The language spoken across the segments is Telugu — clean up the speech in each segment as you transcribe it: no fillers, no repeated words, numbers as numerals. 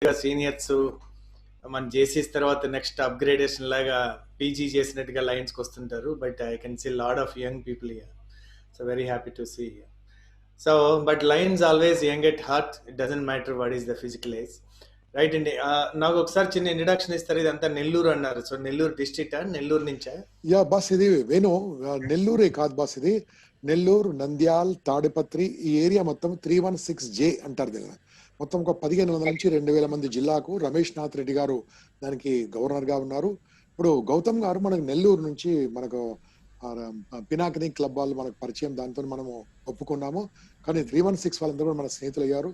ఇంకా సీనియర్స్ మన జేసీస్ తర్వాత నెక్స్ట్ అప్గ్రేడేషన్ లాగా పీజీ చేసినట్టుగా లైన్స్కి వస్తుంటారు. But I can see lot of young people here. So very happy to see. So but lions always young at heart. It doesn't matter what is the physical age. Right అండి. నాకు ఒకసారి చిన్న ఇంట్రడక్షన్ ఇస్తారు. ఇదంతా నెల్లూరు అన్నారు. సో నెల్లూరు డిస్ట్రిక్టా, నెల్లూరు నుంచా? యా బాస్, ఇది వేణు నెల్లూరే కాదు బాస్, ఇది నెల్లూరు, నంద్యాల్, తాడిపత్రి ఈ ఏరియా మొత్తం 316J అంటారు కదా. మొత్తం ఒక 1500 నుంచి 2000 మంది జిల్లాకు రమేష్ నాథ్ రెడ్డి గారు దానికి గవర్నర్ గా ఉన్నారు. ఇప్పుడు గౌతమ్ గారు మనకు నెల్లూరు నుంచి మనకు పినాకిని క్లబ్ వాళ్ళు మనకు పరిచయం, దాంతో మనము ఒప్పుకున్నాము. కానీ 316 వాళ్ళందరూ కూడా మన స్నేహితులు అయ్యారు.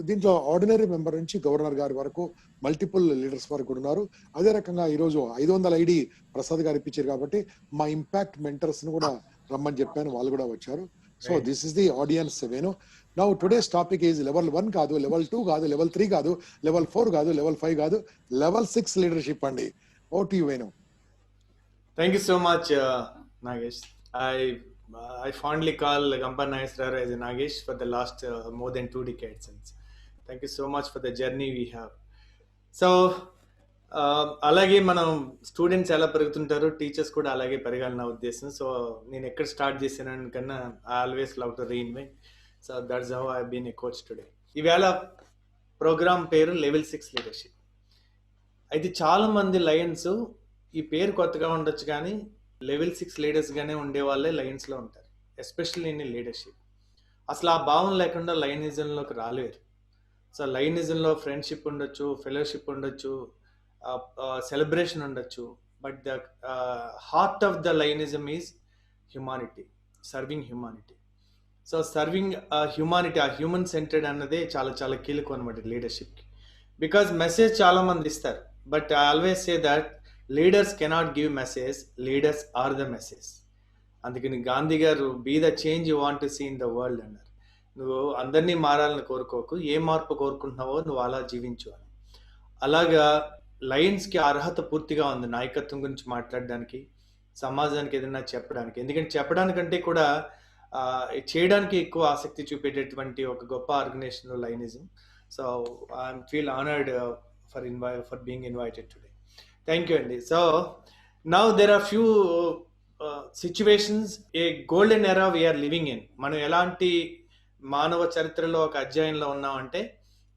దీంట్లో ఆర్డినరీ మెంబర్ నుంచి గవర్నర్ గారి వరకు మల్టిపుల్ లీడర్స్ వరకు కూడా ఉన్నారు. అదే రకంగా ఈరోజు 500 ఐడి ప్రసాద్ గారు ఇప్పించారు కాబట్టి మా ఇంపాక్ట్ మెంటర్స్ ను కూడా రమ్మని చెప్పాను, వాళ్ళు కూడా వచ్చారు. So this is the audience Venu. Now today's topic is level 1 కాదు, లెవెల్ 2 కాదు, లెవెల్ 3 కాదు, లెవెల్ 4 కాదు, లెవెల్ 5 కాదు, లెవెల్ 6 లీడర్షిప్ అండి. ఓ to you Venu. Thank you so much Nagesh. I fondly call Gampa Nageswarar as a Nagesh for the last more than 2 decades. Thank you so much for the journey we have. So అలాగే మనం స్టూడెంట్స్ ఎలా పెరుగుతుంటారో టీచర్స్ కూడా అలాగే పెరగాలి నా ఉద్దేశం. సో నేను ఎక్కడ స్టార్ట్ చేశాను కన్నా I always love to reinvent. So that's how I been a coach today. ఈవేళ ప్రోగ్రామ్ పేరు లెవెల్ 6 లీడర్షిప్. అయితే చాలా మంది లయన్స్ ఈ పేరు కొత్తగా ఉండొచ్చు కానీ లెవెల్ 6 లీడర్స్గానే ఉండే వాళ్ళే లయన్స్లో ఉంటారు, ఎస్పెషల్లీ ఇన్ లీడర్షిప్. అసలు ఆ భావం లేకుండా లయనిజంలోకి రాలేరు. సో లయనిజంలో ఫ్రెండ్షిప్ ఉండొచ్చు, ఫెలోషిప్ ఉండొచ్చు, సెలబ్రేషన్ ఉండొచ్చు, but the heart of the లయనిజం is humanity, serving humanity. So serving humanity, ఆ హ్యూమన్ సెంటర్డ్ అన్నదే చాలా చాలా కీలకం అనమాట లీడర్షిప్కి. బికాజ్ మెసేజ్ చాలా మంది ఇస్తారు, but I always say that leaders cannot give message, leaders are the message. అందుకని Gandhi garu be the change you want to see in the world అన్నారు. నువ్వు అందరినీ మారాలని కోరుకోకు, ఏ మార్పు కోరుకుంటున్నావో నువ్వు అలా జీవించు అని. అలాగా లయన్స్కి అర్హత పూర్తిగా ఉంది నాయకత్వం గురించి మాట్లాడడానికి, సమాజానికి ఏదైనా చెప్పడానికి. ఎందుకంటే చెప్పడానికంటే కూడా చేయడానికి ఎక్కువ ఆసక్తి చూపేటటువంటి ఒక గొప్ప organisation lionism. So I feel honoured for being invited today. Thank you అండి. So now there are few situations, a golden era we are living in. మనం ఎలాంటి మానవ చరిత్రలో ఒక అధ్యాయంలో ఉన్నామంటే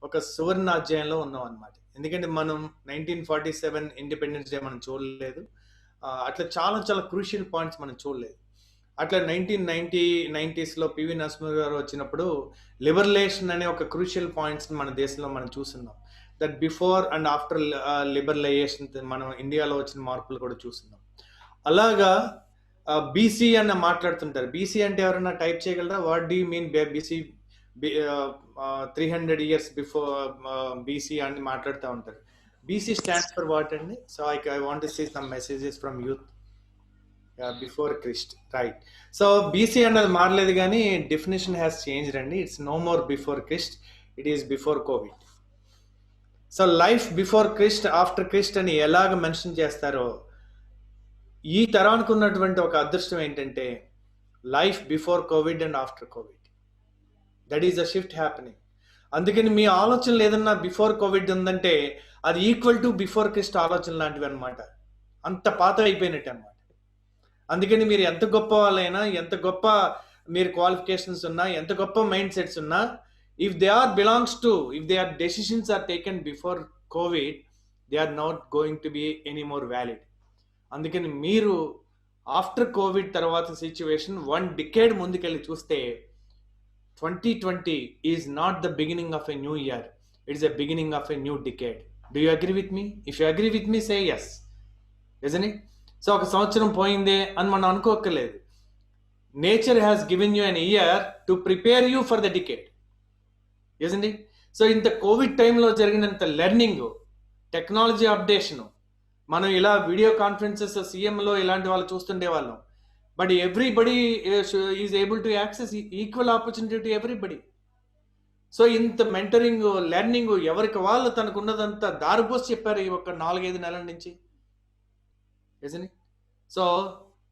ఒక సువర్ణ అధ్యాయంలో ఉన్నాం అనమాట. ఎందుకంటే మనం 1947 ఇండిపెండెన్స్ డే మనం చూడలేదు, అట్లా చాలా చాలా క్రూషియల్ పాయింట్స్ మనం చూడలేదు. అట్లా 1990s పివి నరసింహ గారు వచ్చినప్పుడు లిబరలేషన్ అనే ఒక క్రూషియల్ పాయింట్స్ మన దేశంలో మనం చూస్తున్నాం. That before and after liberalisation మనం ఇండియాలో వచ్చిన మార్పులు కూడా చూస్తున్నాం. అలాగా బీసీ అన్న మాట్లాడుతుంటారు. బీసీ అంటే ఎవరైనా టైప్ చేయగలరా? What do you mean BC? 300 years before BC అని మాట్లాడుతూ ఉంటారు. బీసీ స్టాండ్స్ ఫర్ వాట్ అండి? So I want to see some messages from youth. Before Christ, right. So BC అన్నది మారలేదు కానీ డెఫినేషన్ హ్యాస్ చేంజ్డ్ అండి. It's no more before Christ, it is before Covid. So life before Christ, after Christ అని ఎలాగ మెన్షన్ చేస్తారో, ఈ తరానికి ఉన్నటువంటి ఒక అదృష్టం ఏంటంటే life before Covid and after Covid. That is the shift happening. అందుకని మీ ఆలోచనలు ఏదన్నా బిఫోర్ కోవిడ్ ఉందంటే అది ఈక్వల్ టు బిఫోర్ క్రిస్ట్ ఆలోచన లాంటివి అనమాట. అంత పాత అయిపోయినట్టు అనమాట. అందుకని మీరు ఎంత గొప్ప వాళ్ళైనా, ఎంత గొప్ప మీరు క్వాలిఫికేషన్స్ ఉన్నా, ఎంత గొప్ప మైండ్ సెట్స్ ఉన్నా, if their decisions are taken before COVID, they are not going to be any more valid. అందుకని మీరు ఆఫ్టర్ కోవిడ్ తర్వాత సిచ్యువేషన్ 1 decade ముందుకెళ్ళి చూస్తే 2020 is not the beginning of a new year, it is a beginning of a new decade. Do you agree with me? If you agree with me, say yes, isn't it? So ఒక సంవత్సరం పోయిందే అని మనం అనుకోక్కర్లేదు. Nature has given you an year to prepare you for the decade, isn't it? So ఇంత కోవిడ్ టైంలో జరిగినంత లెర్నింగ్, టెక్నాలజీ అప్డేషను, మనం ఇలా వీడియో కాన్ఫరెన్సెస్ సీఎంలో ఇలాంటి వాళ్ళు చూస్తుండే వాళ్ళం. But everybody is able to access equal opportunity to everybody. So ఇంత మెంటరింగ్, లెర్నింగ్ ఎవరికి వాళ్ళు తనకున్నదంతా దారిపోసి చెప్పారు ఈ ఒక 4-5 నెలల నుంచి, isn't it? So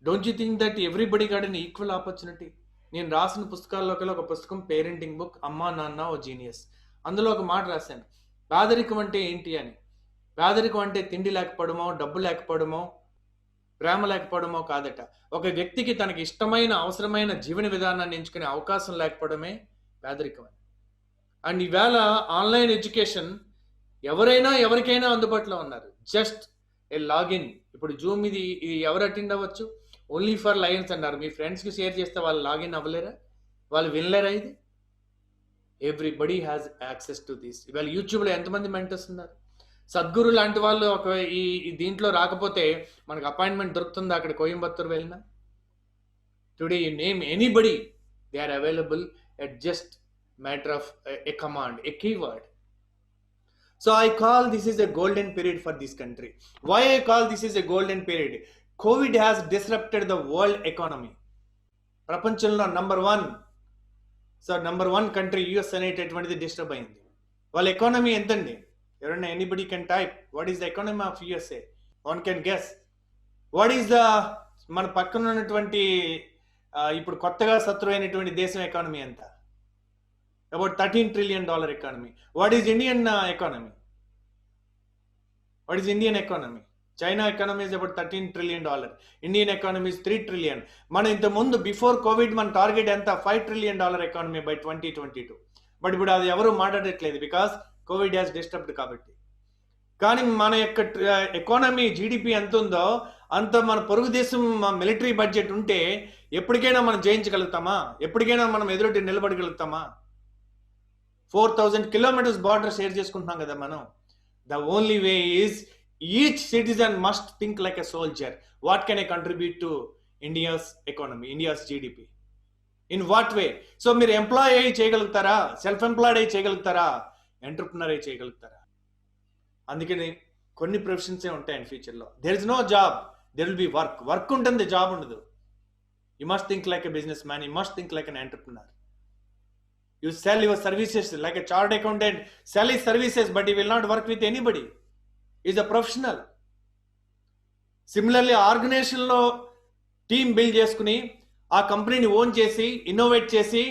don't you think that everybody got an equal opportunity? నేను రాసిన పుస్తకాల్లోకి ఒక పుస్తకం పేరెంటింగ్ బుక్, అమ్మా నాన్న ఓ జీనియస్. అందులో ఒక మాట రాశాను, పేదరికం అంటే ఏంటి అని. పేదరికం అంటే తిండి లేకపోవడమో, డబ్బు లేకపోవడమో, ప్రేమ లేకపోవడమో కాదట. ఒక వ్యక్తికి తనకి ఇష్టమైన, అవసరమైన జీవన విధానాన్ని ఎంచుకునే అవకాశం లేకపోవడమే పేదరికం అని. అండ్ ఈవేళ ఆన్లైన్ ఎడ్యుకేషన్ ఎవరైనా ఎవరికైనా అందుబాటులో ఉన్నారు. Just a login. ఇప్పుడు జూమ్ ఇది ఎవరు అటెండ్ అవ్వచ్చు? ఓన్లీ ఫర్ లయన్స్ అన్నారు. మీ ఫ్రెండ్స్కి షేర్ చేస్తే వాళ్ళు లాగిన్ అవ్వలేరా? వాళ్ళు వినలేరా ఇది? Everybody has access to this. ఇవాళ యూట్యూబ్లో ఎంతమంది మెంటర్స్ ఉన్నారు? సద్గురు లాంటి వాళ్ళు ఒక ఈ దీంట్లో రాకపోతే మనకు అపాయింట్మెంట్ దొరుకుతుందా అక్కడ కోయంబత్తూరు వెళ్ళినా? Today you name anybody, they are available at just matter of a command, a keyword. So I call this is a golden period for this country. Why I call this is a golden period? COVID has disrupted the world economy. ప్రపంచంలో నంబర్ వన్ కంట్రీ యుఎస్ అనేటటువంటిది డిస్టర్బ్ అయింది. వాళ్ళ ఎకానమీ ఎంతండి? ఎవరైనా anybody can type what is the economy of USA? One can guess. What is the మన పక్కన ఉన్నటువంటి ఇప్పుడు కొత్తగా శత్రువైనటువంటి దేశం ఎకానమీ ఎంత? About $13 trillion economy. What is Indian economy? What is Indian economy? China economy is about $13 trillion. Indian economy is $3 trillion. మన ఇంత ముందు బిఫోర్ కోవిడ్ మన టార్గెట్ ఎంత? $5 trillion ఎకానమీ బై 2022. బట్ ఇప్పుడు అది ఎవరు మాట్లాడట్లేదు బికాస్ కోవిడ్ హ్యాస్ డిస్టర్బ్డ్ కాబట్టి. కానీ మన యొక్క ఎకానమీ జీడిపి ఎంత ఉందో అంత మన పొరుగు దేశం మిలిటరీ బడ్జెట్ ఉంటే ఎప్పటికైనా మనం జయించగలుగుతామా? ఎప్పటికైనా మనం ఎదురొట్టి నిలబడగలుగుతామా? 4,000 kilometers బార్డర్ షేర్ చేసుకుంటున్నాం కదా మనం. The only way is each citizen must think like a soldier. What can I contribute to India's economy, India's GDP? In what way? So మీరు ఎంప్లాయ్ అయ్యి చేయగలుగుతారా? సెల్ఫ్ ఎంప్లాయిడ్ అయ్యి చేయగలుగుతారా? ఎంటర్ప్రినర్ అయ్యి చేయగలుగుతారా? అందుకని కొన్ని ప్రొఫెషన్సే ఉంటాయండి ఫ్యూచర్లో. There is no job, there will be work. Work ఉంటుంది, జాబ్ ఉండదు. You must think like a businessman, you must think like an entrepreneur. You sell your services like a chartered accountant, sell his services, but he will not work with anybody. He is a professional. Similarly, ఆర్గనైజేషన్లో టీమ్ బిల్డ్ చేసుకుని ఆ కంపెనీని ఓన్ చేసి ఇన్నోవేట్ చేసి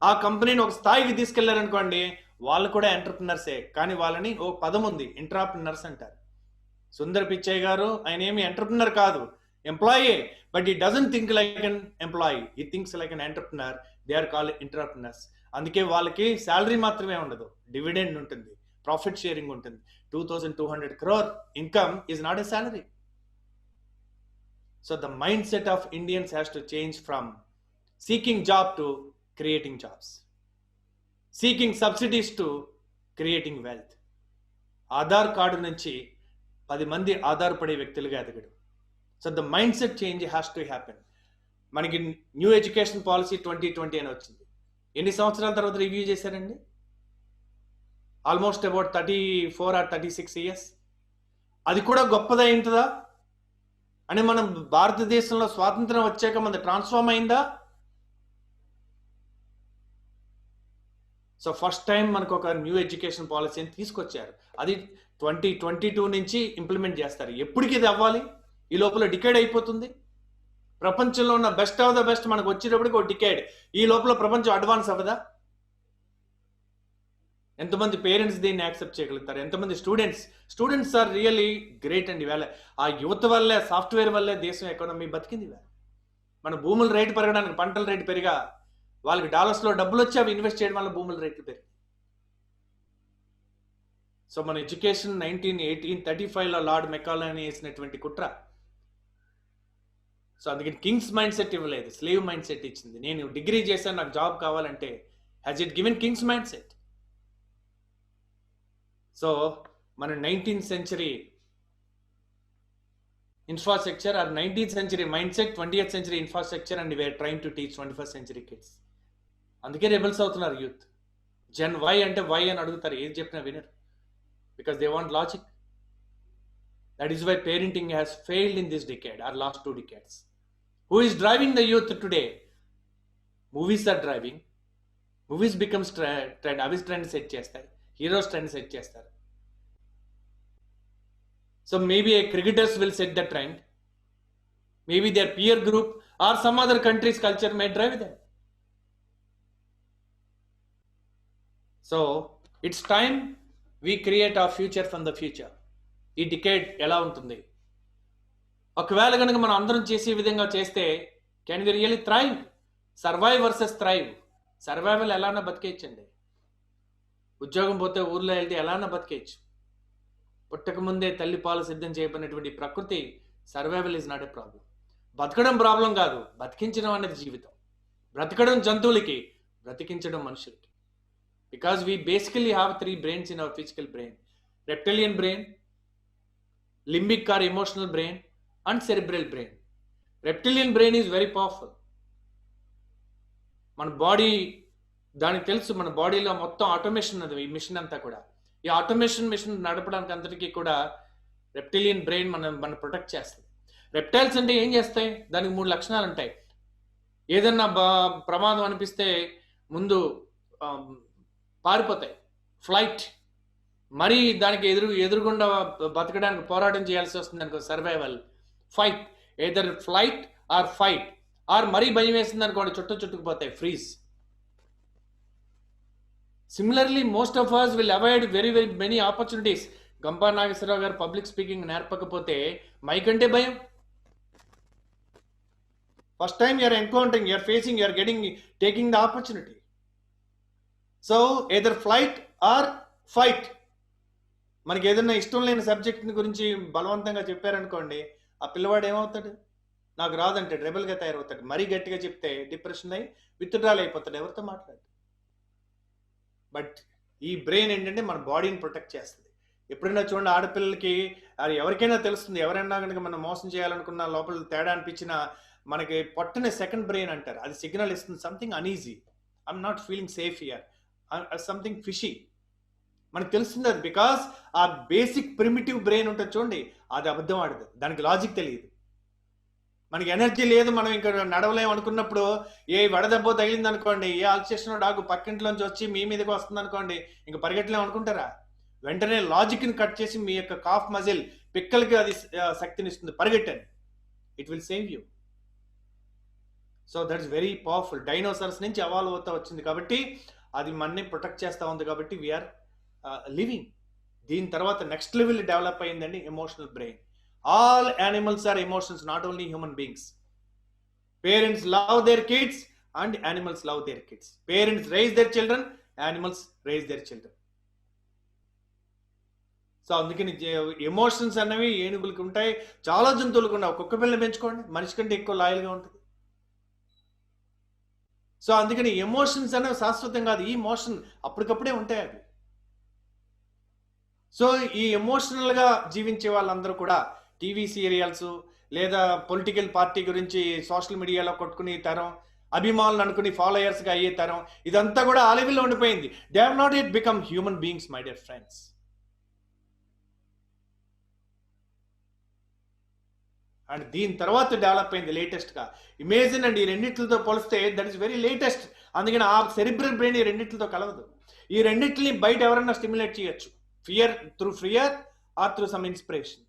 ఆ కంపెనీని ఒక స్థాయికి తీసుకెళ్లారనుకోండి, వాళ్ళు కూడా ఎంటర్ప్రినర్సే. కానీ వాళ్ళని ఓ పదం ఉంది, ఇంట్రాప్రినర్స్ అంటారు. సుందర్ పిచ్చయ్య గారు ఆయన ఏమి ఎంటర్ప్రినర్ కాదు, employee. But he doesn't think like an employee, he thinks like an entrepreneur. They are called entrepreneurs. అందుకే వాళ్ళకి శాలరీ మాత్రమే ఉండదు, డివిడెండ్ ఉంటుంది, ప్రాఫిట్ షేరింగ్ ఉంటుంది. 2,200 crore income is not a salary. So the mind set of Indians has to change from seeking job to creating jobs, seeking subsidies to creating wealth. Aadhaar card నుంచి 10 మంది ఆధారపడే వ్యక్తులుగా ఎదగడం. So the mind set change has to happen. మనకి న్యూ ఎడ్యుకేషన్ పాలసీ 2020 అని వచ్చింది. ఎన్ని సంవత్సరాల తర్వాత రివ్యూ చేశారండి? Almost about 34 or 36 years. అది కూడా గొప్పదా ఏంటదా అని మనం భారతదేశంలో స్వాతంత్రం వచ్చాక మన ట్రాన్స్ఫార్మ్ అయిందా? సో ఫస్ట్ టైం మనకు ఒక న్యూ ఎడ్యుకేషన్ పాలసీని తీసుకొచ్చారు. అది 2022 నుంచి ఇంప్లిమెంట్ చేస్తారు. ఎప్పటికి ఇది అవ్వాలి? ఈ లోపల డికేడ్ అయిపోతుంది. ప్రపంచంలో ఉన్న బెస్ట్ ఆఫ్ ద బెస్ట్ మనకు వచ్చేటప్పటికి ఒక డికేడ్. ఈ లోపల ప్రపంచం అడ్వాన్స్ అవ్వదా? ఎంతమంది పేరెంట్స్ దీన్ని యాక్సెప్ట్ చేయగలుగుతారు? ఎంతమంది స్టూడెంట్స్ ఆర్ రియల్లీ గ్రేట్ అండి. వేళ ఆ యువత వల్లే, సాఫ్ట్వేర్ వల్లే దేశం ఎకానమీ బతికింది. వేళ మన భూముల రేటు పెరగడానికి, పంటల రేటు పెరిగా, వాళ్ళకి డాలర్స్లో డబ్బులు వచ్చి అవి ఇన్వెస్ట్ చేయడం వల్ల భూముల రేట్లు పెరిగి. సో మన ఎడ్యుకేషన్ 1835లో లార్డ్ మెకాలనీ వేసినటువంటి కుట్ర. సో అందుకని కింగ్స్ మైండ్ సెట్ ఇవ్వలేదు, స్లేవ్ మైండ్ సెట్ ఇచ్చింది. నేను డిగ్రీ చేశాను, నాకు జాబ్ కావాలంటే has it given Kings mind set. So మన 19th century infrastructure or 19th century mindset, 20th century infrastructure, and we are trying to teach 21st century kids. అందుకే రెబల్స్ అవుతున్నారు యూత్. జెన్ వై అంటే వై అని అడుగుతారు, ఏది చెప్పినా వినరు. Because they want logic. That is why parenting has failed in this decade or last 2 decades. Who is driving the youth today? Movies are driving. Movies becomes trend. అవి ట్రెండ్ సెట్ చేస్తాయి, హీరోస్ ట్రెండ్ సెట్ చేస్తారు. So maybe cricketers will set the trend. Maybe their peer group or some other country's culture may drive them. So it's time we create our future from the future. ఈ డికేడ్ ఎలా ఉంటుంది? ఒకవేళ కనుక మనం అందరం చేసే విధంగా చేస్తే can we really thrive? Survive versus thrive. Survival ఎలానా బతికేయచ్చండి. ఉద్యోగం పోతే ఊర్లో వెళ్తే ఎలానా బతికేయచ్చు. పుట్టక ముందే తల్లి పాలు సిద్ధం చేయబడినటువంటి ప్రకృతి survival is not a problem. బతకడం ప్రాబ్లం కాదు, బతికించడం అనేది జీవితం. బ్రతకడం జంతువులకి, బ్రతికించడం మనుషులకి. Because we basically have 3 brains in our physical brain: reptilian brain, limbic or emotional brain, and cerebral brain. Reptilian brain is very powerful. మన బాడీ, దానికి తెలుసు మన బాడీలో మొత్తం ఆటోమేషన్ అది, ఈ మిషన్ అంతా కూడా. ఈ ఆటోమేషన్ మిషన్ నడపడానికి అంతటికీ కూడా రెప్టిలియన్ బ్రెయిన్ మన ప్రొటెక్ట్ చేస్తుంది. రెప్టైల్స్ అంటే ఏం చేస్తాయి? దానికి 3 లక్షణాలు ఉంటాయి. ఏదన్నా ప్రమాదం అనిపిస్తే ముందు పారిపోతాయి, ఫ్లైట్. మరి దానికి ఎదురుగుండా బతకడానికి పోరాటం చేయాల్సి వస్తుంది అనుకో, survival. Fight, either flight or fight. Or మరీ భయం వేసింది అనుకోండి, చుట్టుకుపోతాయి, freeze. Similarly most of us will avoid very many opportunities. Gampa Nageswararao garu public speaking నేర్పకపోతే మైకంటే భయం. First time you are encountering, you are facing, you are taking the opportunity. So either flight or fight. మనకి ఏదైనా ఇష్టం లేని సబ్జెక్ట్ గురించి బలవంతంగా చెప్పారనుకోండి, ఆ పిల్లవాడు ఏమవుతాడు? నాకు రాదంటే రెబల్గా తయారవుతాడు. మరీ గట్టిగా చెప్తే డిప్రెషన్ అయ్యి విత్డ్రాల్ అయిపోతాడు, ఎవరితో మాట్లాడు. బట్ ఈ బ్రెయిన్ ఏంటంటే మన బాడీని ప్రొటెక్ట్ చేస్తుంది. ఎప్పుడైనా చూడండి, ఆడపిల్లలకి అది ఎవరికైనా తెలుస్తుంది. ఎవరైనా కనుక మనం మోసం చేయాలనుకున్న, లోపల తేడా అనిపించినా మనకి పొట్టనే సెకండ్ బ్రెయిన్ అంటారు, అది సిగ్నల్ ఇస్తుంది. Something uneasy, I'm not feeling safe here, something fishy. మనకు తెలుస్తుంది అది. బికాస్ ఆ బేసిక్ ప్రిమిటివ్ బ్రెయిన్ ఉంటుంది చూడండి, అది అబద్ధం ఆడదు, దానికి లాజిక్ తెలియదు. మనకి ఎనర్జీ లేదు, మనం ఇంకా నడవలేము అనుకున్నప్పుడు ఏ వడదెబ్బో తగిలింది అనుకోండి, ఏ అల్సేషన్ డాగు పక్కింట్లోంచి వచ్చి మీ మీదకి వస్తుంది అనుకోండి, ఇంకా పరిగెట్టలేము అనుకుంటారా? వెంటనే లాజిక్ని కట్ చేసి మీ యొక్క కాఫ్ మజిల్, పిక్కలకి అది శక్తిని ఇస్తుంది, పరిగెట్టండి, it will save you. So that is very powerful. Dinosaurs నుంచి ఎవాల్వ్ అవుతా వచ్చింది కాబట్టి అది మనని ప్రొటెక్ట్ చేస్తూ ఉంది కాబట్టి వీఆర్ లివింగ్. దీని తర్వాత నెక్స్ట్ లెవెల్ డెవలప్ అయిందండి emotional brain. All animals are emotions, not only human beings. Parents love their kids and animals love their kids. Parents raise their children, animals raise their children. So అందుకని ఎమోషన్స్ అనేవి ఏనుగులకి ఉంటాయి, చాలా జంతువులకు ఉన్నాయి. ఒక్కొక్క పిల్లని పెంచుకోండి, మనిషి కంటే ఎక్కువ లాయల్గా ఉంటుంది. సో అందుకని ఎమోషన్స్ అనేవి శాశ్వతం కాదు, ఈ మోషన్ అప్పటికప్పుడే ఉంటాయి అవి. సో ఈ ఎమోషనల్గా జీవించే వాళ్ళందరూ కూడా టీవీ సీరియల్స్ లేదా పొలిటికల్ పార్టీ గురించి సోషల్ మీడియాలో కొట్టుకునే తరం, అభిమానులు అనుకుని ఫాలోయర్స్గా అయ్యే తరం, ఇదంతా కూడా ఆ లెవెల్లో ఉండిపోయింది. They have not yet become human beings, my dear friends. And దీని తర్వాత డెవలప్ అయింది లేటెస్ట్గా ఇమేజిన్. అండ్ ఈ రెండింటితో పోలిస్తే దట్ ఈస్ వెరీ లేటెస్ట్. అందుకని ఆ సెరిబ్రల్ బ్రెయిన్ ఈ రెండింటితో కలవదు. ఈ రెండింటిని బయట ఎవరన్నా స్టిమ్యులేట్ చేయొచ్చు, through fear or through some inspiration,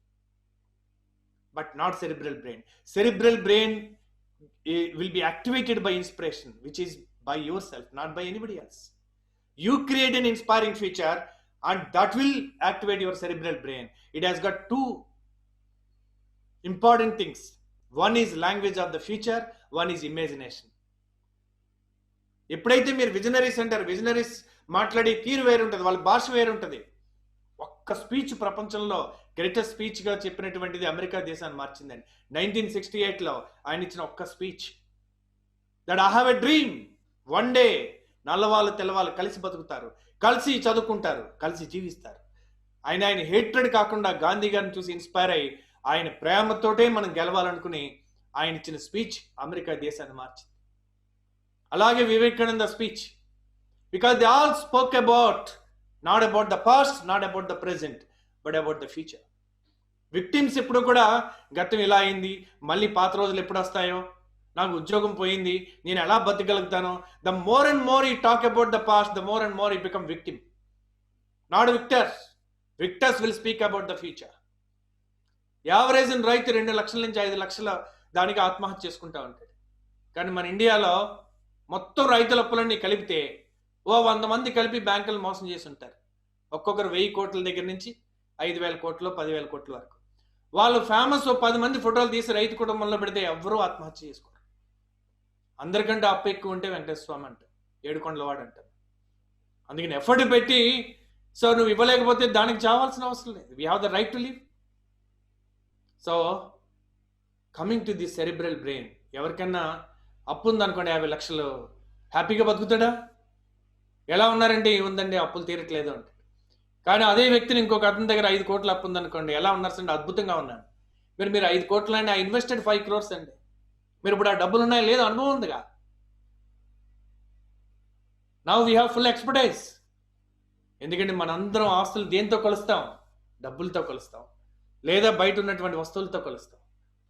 but not cerebral brain. Cerebral brain will be activated by inspiration, which is by yourself, not by anybody else. You create an inspiring future and that will activate your cerebral brain. It has got 2 important things. One is language of the future, one is imagination. ఎప్పుడైతే మీరు విజనరీస్ అంటారు, విజనరీస్ మాట్లాడే తీరు వేరు ఉంటుంది, వాళ్ళ భాష వేరు ఉంటుంది. ఒక్క స్పీచ్ ప్రపంచంలో గ్రేటెస్ట్ స్పీచ్గా చెప్పినటువంటిది అమెరికా దేశాన్ని మార్చిందండి. 1968లో ఆయన ఇచ్చిన ఒక్క speech, that I have a dream, one day నల్లవాళ్ళు తెల్లవాళ్ళు కలిసి బతుకుతారు, కలిసి చదువుకుంటారు, కలిసి జీవిస్తారు. ఆయన హేట్రెడ్ కాకుండా గాంధీ గారిని చూసి ఇన్స్పైర్ అయ్యి ఆయన ప్రేమతోటే మనం గెలవాలనుకుని ఆయన ఇచ్చిన స్పీచ్ అమెరికా దేశాన్ని మార్చింది. అలాగే Vivekananda speech, because they all spoke about not about the past, not about the present, but about the future. Victims ఎప్పుడు కూడా గతం ఇలా అయింది, మళ్ళీ పాత రోజులు ఎప్పుడు వస్తాయో, నాకు ఉద్యోగం పోయింది, నేను ఎలా బతకగలుగుతానో. The more and more we talk about the past, the more and more we become victim, not victors. Victors will speak about the future. Average రైతు 2 లక్షల నుంచి 5 లక్షల దానికి ఆత్మహత్య చేసుకుంటా ఉంటాడు. కానీ మన ఇండియాలో మొత్తం రైతుల అప్పులన్నీ కలిపితే 100 మంది కలిపి బ్యాంకులు మోసం చేసి ఉంటారు. ఒక్కొక్కరు 1000 కోట్ల దగ్గర నుంచి 5000 కోట్లు 10,000 కోట్ల వరకు. వాళ్ళు ఫేమస్ 10 మంది ఫోటోలు తీసి రైతు కుటుంబంలో పెడితే ఎవ్వరూ ఆత్మహత్య చేసుకోరు. అందరికంటే అప్పు ఎక్కువ ఉంటే వెంకటేశ్వర స్వామి అంటారు, ఏడుకొండలవాడు అంటారు. అందుకని ఎఫర్ట్ పెట్టి సో నువ్వు ఇవ్వలేకపోతే దానికి చావాల్సిన అవసరం లేదు. We have the right to live. So coming to the cerebral brain, ఎవరికన్నా అప్పు ఉందనుకోండి 50 లక్షలు, హ్యాపీగా బతుకుతాడా? ఎలా ఉన్నారంటే ఉందండి అప్పులు తీరట్లేదు అంటే. కానీ అదే వ్యక్తిని ఇంకొక అతని దగ్గర 5 కోట్ల అప్పు ఉందనుకోండి, ఎలా ఉన్నారు అంటే అద్భుతంగా ఉన్నాను. మీరు 5 కోట్లు అండి, ఐ ఇన్వెస్టెడ్ 5 crores అండి. మీరు ఇప్పుడు ఆ డబ్బులు ఉన్నాయో లేదో అనుభవం ఉందిగా. Now we have full expertise. ఎందుకంటే మనందరం ఆస్తులు దేంతో కొలుస్తాం? డబ్బులతో కొలుస్తాం, లేదా బయట ఉన్నటువంటి వస్తువులతో కొలుస్తాం.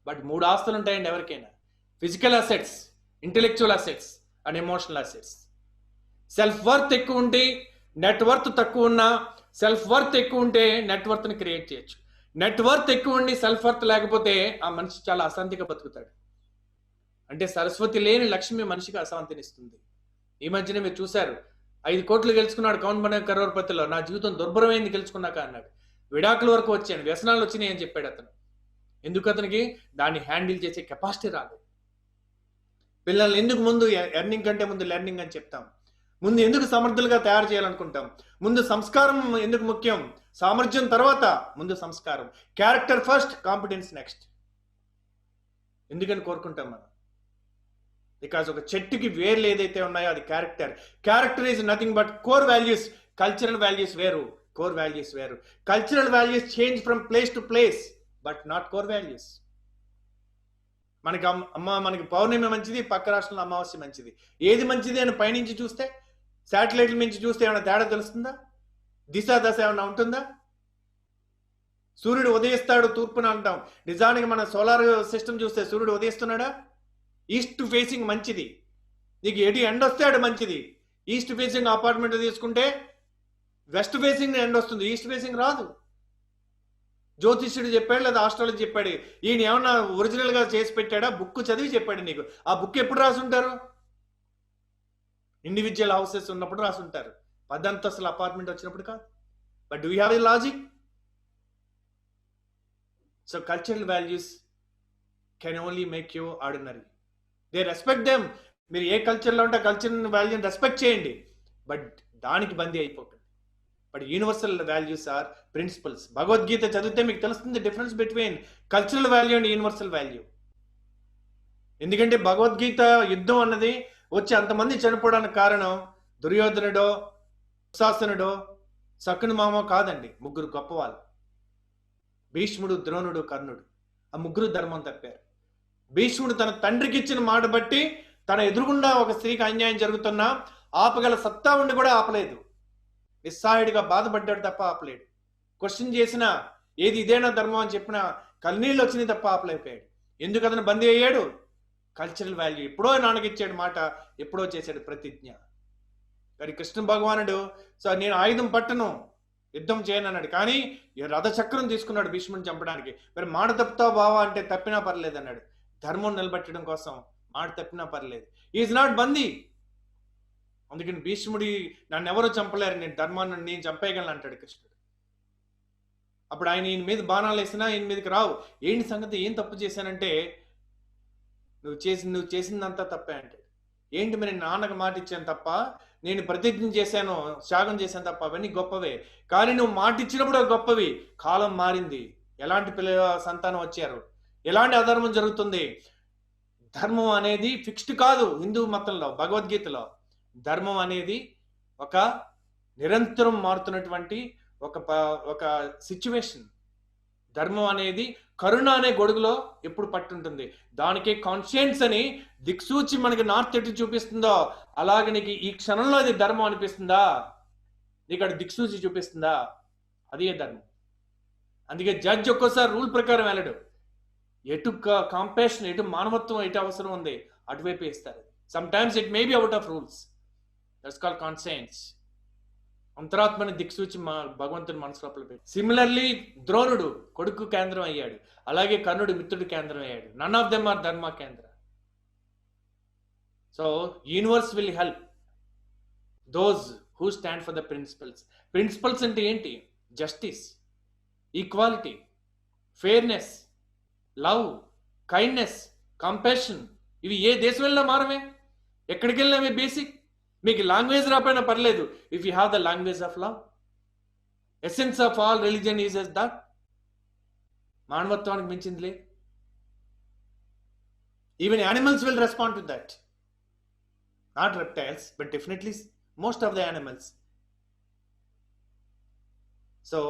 బట్ 3 ఆస్తులు ఉంటాయండి ఎవరికైనా: physical assets, intellectual assets and emotional assets. Self worth ఎక్కువ ఉంటే నెట్వర్త్ తక్కువ ఉన్నా, సెల్ఫ్ వర్త్ ఎక్కువ ఉంటే నెట్వర్త్ని క్రియేట్ చేయొచ్చు. నెట్వర్త్ ఎక్కువ ఉండి సెల్ఫ్ వర్త్ లేకపోతే ఆ మనిషి చాలా అశాంతిగా బతుకుతాడు. అంటే సరస్వతి లేని లక్ష్మి మనిషికి అశాంతినిస్తుంది. ఈ మధ్యనే మీరు చూశారు, 5 కోట్లు గెలుచుకున్నాడు కౌన్ బనే కరోర్పతిలో. నా జీవితం దుర్భరమైంది గెలుచుకున్నాక అన్నాడు. విడాకుల వరకు వచ్చాను, వ్యసనాలు వచ్చినాయి అని చెప్పాడు అతను. ఎందుకు? అతనికి దాన్ని హ్యాండిల్ చేసే కెపాసిటీ రాదు. పిల్లల్ని ఎందుకు ముందు ఎర్నింగ్ కంటే ముందు లెర్నింగ్ అని చెప్తాం? ముందు ఎందుకు సమర్థులుగా తయారు చేయాలనుకుంటాం? ముందు సంస్కారం ఎందుకు ముఖ్యం? సామర్థ్యం తర్వాత ముందు సంస్కారం. Character first, competence next. ఎందుకని కోరుకుంటాం మనం? బికాజ్ ఒక చెట్టుకి వేర్లు ఏదైతే ఉన్నాయో అది character. Character is nothing but core values. Cultural values వేరు, కోర్ వాల్యూస్ వేరు. Cultural values change from place to place, but not core values. మనకి పౌర్ణమి మంచిది, పక్క రాష్ట్రంలో అమావాస్య మంచిది. ఏది మంచిది అని పైనుంచి చూస్తే, శాటిలైట్ల నుంచి చూస్తే ఏమైనా తేడా తెలుస్తుందా? దిశ దశ ఏమైనా ఉంటుందా? సూర్యుడు ఉదయిస్తాడు తూర్పున అంటాం, నిజానికి మన సోలార్ సిస్టమ్ చూస్తే సూర్యుడు ఉదయిస్తున్నాడా? ఈస్ట్ ఫేసింగ్ మంచిది. నీకు ఎటు ఎండ వస్తే అటు మంచిది. ఈస్ట్ ఫేసింగ్ అపార్ట్మెంట్ తీసుకుంటే వెస్ట్ ఫేసింగ్ ఎండ వస్తుంది, ఈస్ట్ ఫేసింగ్ రాదు. జ్యోతిష్యుడు చెప్పాడు లేదా ఆస్ట్రాలజీ చెప్పాడు. ఈయన ఏమన్నా ఒరిజినల్గా చేసి పెట్టాడా? బుక్ చదివి చెప్పాడు నీకు. ఆ బుక్ ఎప్పుడు రాసి ఉంటారు? ఇండివిజువల్ హౌసెస్ ఉన్నప్పుడు రాసి ఉంటారు, 10 అంతస్తుల అపార్ట్మెంట్ వచ్చినప్పుడు కాదు. But do you have a logic? So cultural values can only make you ordinary. They respect them. మీరు ఏ కల్చర్లో ఉంటే కల్చరల్ వాల్యూని రెస్పెక్ట్ చేయండి, బట్ దానికి బందీ అయిపోకండి. But universal values or principles. Bhagavad Gita చదివితే మీకు తెలుస్తుంది difference between cultural value and universal value. ఎందుకంటే భగవద్గీత యుద్ధం అన్నది వచ్చి అంతమంది చనిపోవడానికి కారణం దుర్యోధనుడో, దుశ్శాసనుడో, శకుని మామో కాదండి. 3 గొప్పవాళ్ళు: భీష్ముడు, ద్రోణుడు, కర్ణుడు. ఆ 3 ధర్మం తప్పారు. భీష్ముడు తన తండ్రికి ఇచ్చిన మాట బట్టి తన ఎదురుగుండా ఒక స్త్రీకి అన్యాయం జరుగుతున్నా ఆపగల సత్తా ఉండి కూడా ఆపలేదు. నిస్సహాయుడిగా బాధపడ్డాడు తప్ప ఆపలేడు. క్వశ్చన్ చేసినా ఏది ఇదేనా ధర్మం అని చెప్పినా కన్నీళ్ళు వచ్చినాయి తప్ప ఆపలేకపోయాడు. ఎందుకు అతను బందీ అయ్యాడు? Cultural value. ఎప్పుడో నాన్నకిచ్చాడు మాట, ఎప్పుడో చేశాడు ప్రతిజ్ఞ. కానీ కృష్ణ భగవానుడు సో నేను ఆయుధం పట్టను, యుద్ధం చేయను అన్నాడు. కానీ రథచక్రం తీసుకున్నాడు భీష్ముడిని చంపడానికి. మరి మాట తప్పుతావు బావా అంటే తప్పినా పర్లేదు అన్నాడు. ధర్మం నిలబెట్టడం కోసం మాట తప్పినా పర్లేదు. ఈజ్ నాట్ బందీ. అందుకని భీష్ముడి నన్ను ఎవరో చంపలేరు, నేను ధర్మాన్ని నేను చంపేయగలను అంటాడు కృష్ణుడు. అప్పుడు ఆయన ఈయన మీద బాణాలు వేసినా ఈయన మీదకి రావు. ఏంటి సంగతి, ఏం తప్పు చేశానంటే నువ్వు చేసిందంతా తప్పే అంటాడు. ఏంటి మరి, నాన్నకు మాట ఇచ్చాను తప్ప, నేను ప్రతిజ్ఞ చేశాను, త్యాగం చేశాను తప్ప, అవన్నీ గొప్పవే. కానీ నువ్వు మాట ఇచ్చినప్పుడు గొప్పవి. కాలం మారింది, ఎలాంటి సంతానం వచ్చారు, ఎలాంటి అధర్మం జరుగుతుంది. ధర్మం అనేది ఫిక్స్డ్ కాదు. హిందూ మతంలో, భగవద్గీతలో ధర్మం అనేది ఒక నిరంతరం మారుతున్నటువంటి ఒక సిచ్యువేషన్. ధర్మం అనేది కరుణ అనే గొడుగులో ఎప్పుడు పట్టుంటుంది. దానికే కాన్షియన్స్ అని దిక్సూచి మనకి నార్త్ ఎటు చూపిస్తుందో అలాగే నీకు ఈ క్షణంలో అది ధర్మం అనిపిస్తుందా, నీకు అక్కడ దిక్సూచి చూపిస్తుందా, అదే ధర్మం. అందుకే జడ్జ్ ఒక్కోసారి రూల్ ప్రకారం వెళ్ళడు. ఎటు కాంపాషన్, ఎటు మానవత్వం, ఎటు అవసరం ఉంది అటువైపు ఇస్తారు. Sometimes it may be out of rules. That's called conscience. అంతరాత్మని దిక్సూచి భగవంతుని మనసు లోపల పెట్టి. సిమిలర్లీ ద్రోణుడు కొడుకు కేంద్రం అయ్యాడు, అలాగే కర్ణుడు మిత్రుడు కేంద్రం అయ్యాడు. None of them are dharma kendra. So universe will help those who stand for the principles. Principles అంటే ఏంటి? Justice, equality, fairness, love, kindness, compassion. ఇవి ఏ దేశం వెళ్ళినా మారమే, ఎక్కడికి వెళ్ళినా బేసిక్. మీకు లాంగ్వేజ్ రాపోయినా పర్లేదు, if you have the language of love. Essence of all religion is as that. మానవత్వానికి మించింది లేదు. Even animals will respond to that. Not reptiles, but definitely most of the animals. So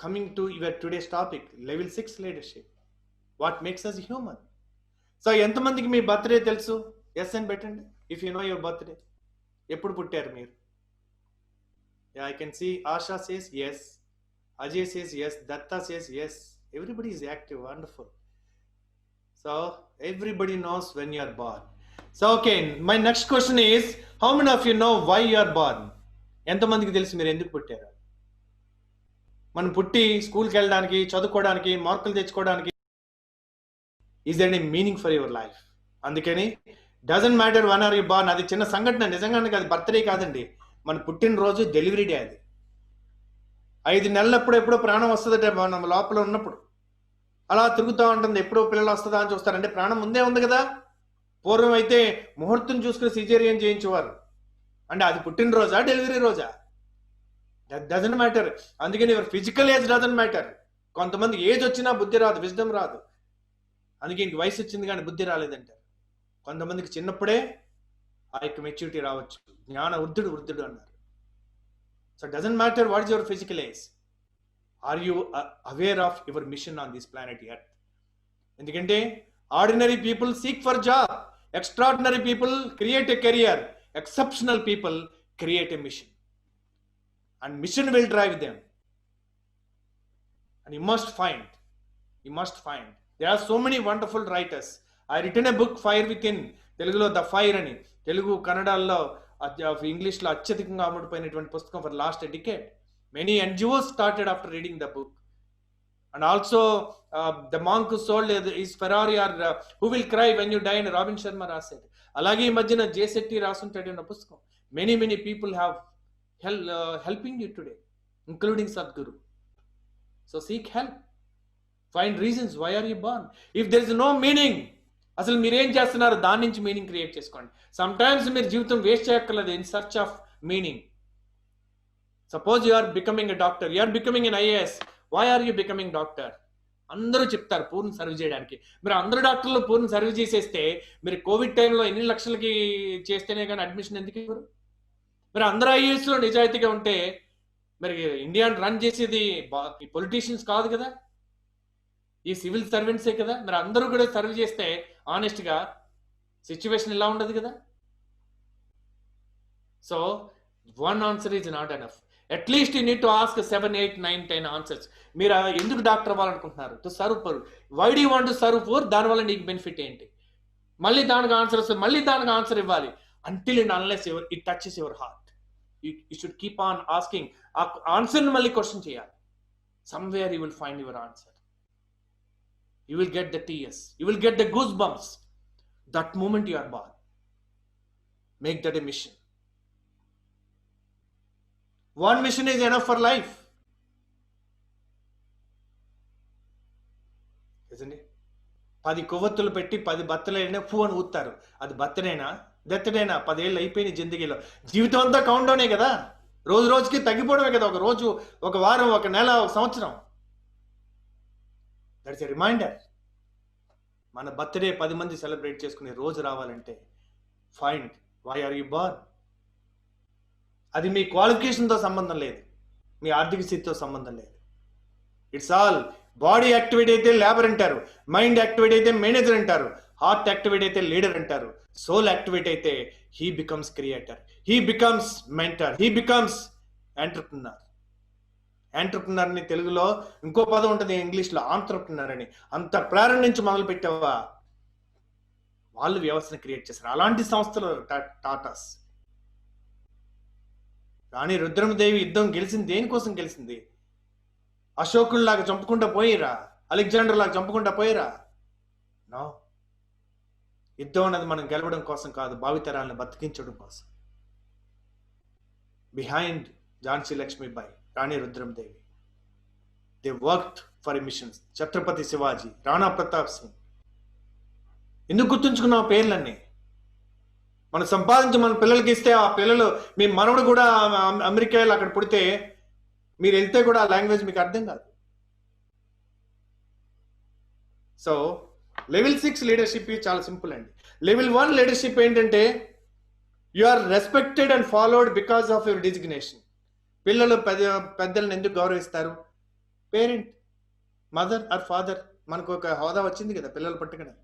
coming to your today's topic, level 6 leadership. What makes us human? So ఎంతమందికి మీ బర్త్డే తెలుసు? ఎస్ అని పెట్టండి if you know your birthday. ఎప్పుడు పుట్టారు మీరు? I can see Asha says yes, Ajay says yes, Datta says yes. Everybody is active, wonderful. So everybody knows when you are born. So okay, my next question is, how many of you know why you are born? ఎంతమందికి తెలుసు మీరు ఎందుకు పుట్టారు? మనం పుట్టి స్కూల్కి వెళ్ళడానికి, చదువుకోవడానికి, మార్కులు తెచ్చుకోవడానికి. Is there any meaning for your life? అందుకని doesn't matter when are you born. అది చిన్న సంఘటన, నిజంగానే కాదు, బర్త్డే కాదండి, మన పుట్టినరోజు, డెలివరీ డే. అది 5 నెలలప్పుడు ఎప్పుడో ప్రాణం వస్తుందట మనం లోపల ఉన్నప్పుడు. అలా తిరుగుతూ ఉంటుంది, ఎప్పుడో పిల్లలు వస్తుందా అని చూస్తారంటే ప్రాణం ముందే ఉంది కదా. పూర్వం అయితే ముహూర్తం చూసుకుని సిజేరియన్ చేయించేవారు. అంటే అది పుట్టినరోజా, డెలివరీ రోజా? That doesn't matter. అందుకని your physical age doesn't matter. కొంతమంది ఏజ్ వచ్చినా బుద్ధి రాదు, విజ్డమ్ రాదు. అందుకే ఇంక వయసు వచ్చింది కానీ బుద్ధి రాలేదంటారు. కొంతమందికి చిన్నప్పుడే ఆ యొక్క మెచ్యూరిటీ రావచ్చు. జ్ఞాన వృద్ధుడు అన్నారు. So doesn't matter what is your physical age. Are you aware of your mission on this planet Earth? ఎందుకంటే ordinary people seek for job, extraordinary people create a career, exceptional people create a mission. And mission will drive them. And you must find. There are so many wonderful writers. I written a book, Fire Within. Telugulo The Fire ani. Telugu, Kannadalo, English lo అత్యధికంగా అమ్ముడుపోయినటువంటి పుస్తకం for last a decade. Many NGOs started after reading the book. And also the monk who sold his Ferrari, or who will cry when you die అని రాబిన్ శర్మ రాశాడు. అలాగే ఈ మధ్యన జే శెట్టి రాసుంటాడు అన్న పుస్తకం. Many people have helping you today, including Sadhguru. So seek help. Find reasons why are you born. If there is no meaning, అసలు మీరు ఏం చేస్తున్నారు దాని నుంచి మీనింగ్ క్రియేట్ చేసుకోండి. సమ్ టైమ్స్ మీరు జీవితం వేస్ట్ చేయక్కర్లేదు in search of meaning. Suppose you are becoming a doctor, you are becoming an IAS. Why are you becoming doctor? అందరూ చెప్తారు పూర్ణ సర్వ్ చేయడానికి. మీరు అందరూ డాక్టర్లు పూర్ణ సర్వ్ చేసేస్తే మీరు కోవిడ్ టైంలో ఎన్ని లక్షలకి చేస్తేనే కానీ అడ్మిషన్ ఎందుకు ఇవ్వరు? మరి అందరూ ఐఏఎస్లో నిజాయితీగా ఉంటే మరి ఇండియాని రన్ చేసేది ఈ పొలిటీషియన్స్ కాదు కదా, ఈ సివిల్ సర్వెంట్సే కదా. మరి అందరూ కూడా సర్వ్ చేస్తే ఆనెస్ట్గా సిచ్యువేషన్ ఇలా ఉండదు కదా. So one answer is not enough. At least you need to ask 7, 8, 9, 10 answers. మీరు ఎందుకు డాక్టర్ అవ్వాలనుకుంటున్నారు? To serve for. Why do want to serve for? దానివల్ల నీకు బెనిఫిట్ ఏంటి? మళ్ళీ దానికి ఆన్సర్ వస్తుంది, మళ్ళీ దానికి ఆన్సర్ ఇవ్వాలి. Until and unless it touches your heart, you should keep on asking. Answer ni malli question cheyali. Somewhere you will find your answer. You will get the tears, you will get the goosebumps. That moment you are born. Make that a mission. One mission is enough for life, isn't it? 10 కొవ్వొత్తులు పెట్టి 10 బత్తలైనా ఫూ అని ఊతారు. అది బత్తనేనా, దత్తడైనా? 10 ఏళ్ళు అయిపోయిన జిందగీలో. జీవితం అంతా కౌంట్ డౌనే కదా, రోజు రోజుకి తగ్గిపోవడమే కదా. ఒక రోజు, ఒక వారం, ఒక నెల, ఒక సంవత్సరం. That's a reminder. మన బర్త్డే 10 మంది సెలబ్రేట్ చేసుకునే రోజు రావాలంటే find why are you born. అది మీ క్వాలిఫికేషన్తో సంబంధం లేదు, మీ ఆర్థిక స్థితితో సంబంధం లేదు. ఇట్స్ ఆల్ బాడీ యాక్టివేట్ అయితే లేబర్ అంటారు, మైండ్ యాక్టివేట్ అయితే మేనేజర్ అంటారు, హార్ట్ యాక్టివేట్ అయితే లీడర్ అంటారు, సోల్ యాక్టివేట్ అయితే he becomes creator, he becomes mentor, he becomes entrepreneur. Entrepreneur అని తెలుగులో ఇంకో పదం ఉంటుంది, ఇంగ్లీష్లో ఆంట్రప్రినర్ అని. అంత ప్రారంభించి మొదలు పెట్టావా, వాళ్ళు వ్యవస్థను క్రియేట్ చేశారు. అలాంటి సంస్థలు టాటాస్. కానీ రుద్రమదేవి యుద్ధం గెలిచింది దేనికోసం గెలిచింది? అశోకుల్లాగా చంపుకుంటా పోయిరా, అలెగ్జాండర్ లాగా చంపుకుంటా పోయిరా? నో. యుద్ధం అన్నది మనం గెలవడం కోసం కాదు, భావితరాలను బతికించడం కోసం. behind Jhansi Lakshmibai, Rani Rudram Devi. They worked for a mission. Chhatrapati Shivaji, Rana Pratap Singh. ఎందుకు గుర్తుంచుకున్నాం పేర్లన్నీ? మనం సంపాదించి మన పిల్లలకి ఇస్తే ఆ పిల్లలు, మీ మనవడు కూడా అమెరికా వెళ్ళి అక్కడ పుడితే మీరు వెళ్తే కూడా ఆ లాంగ్వేజ్ మీకు అర్థం కాదు. సో లెవెల్ 6 లీడర్షిప్ చాలా సింపుల్ అండి. లెవెల్ 1 లీడర్షిప్ ఏంటంటే you are respected and followed because of your designation. పిల్లలు పెద్దలను ఎందుకు గౌరవిస్తారు? పేరెంట్, మదర్ ఆర్ ఫాదర్, మనకు ఒక హోదా వచ్చింది కదా పిల్లలు పుట్టకనే.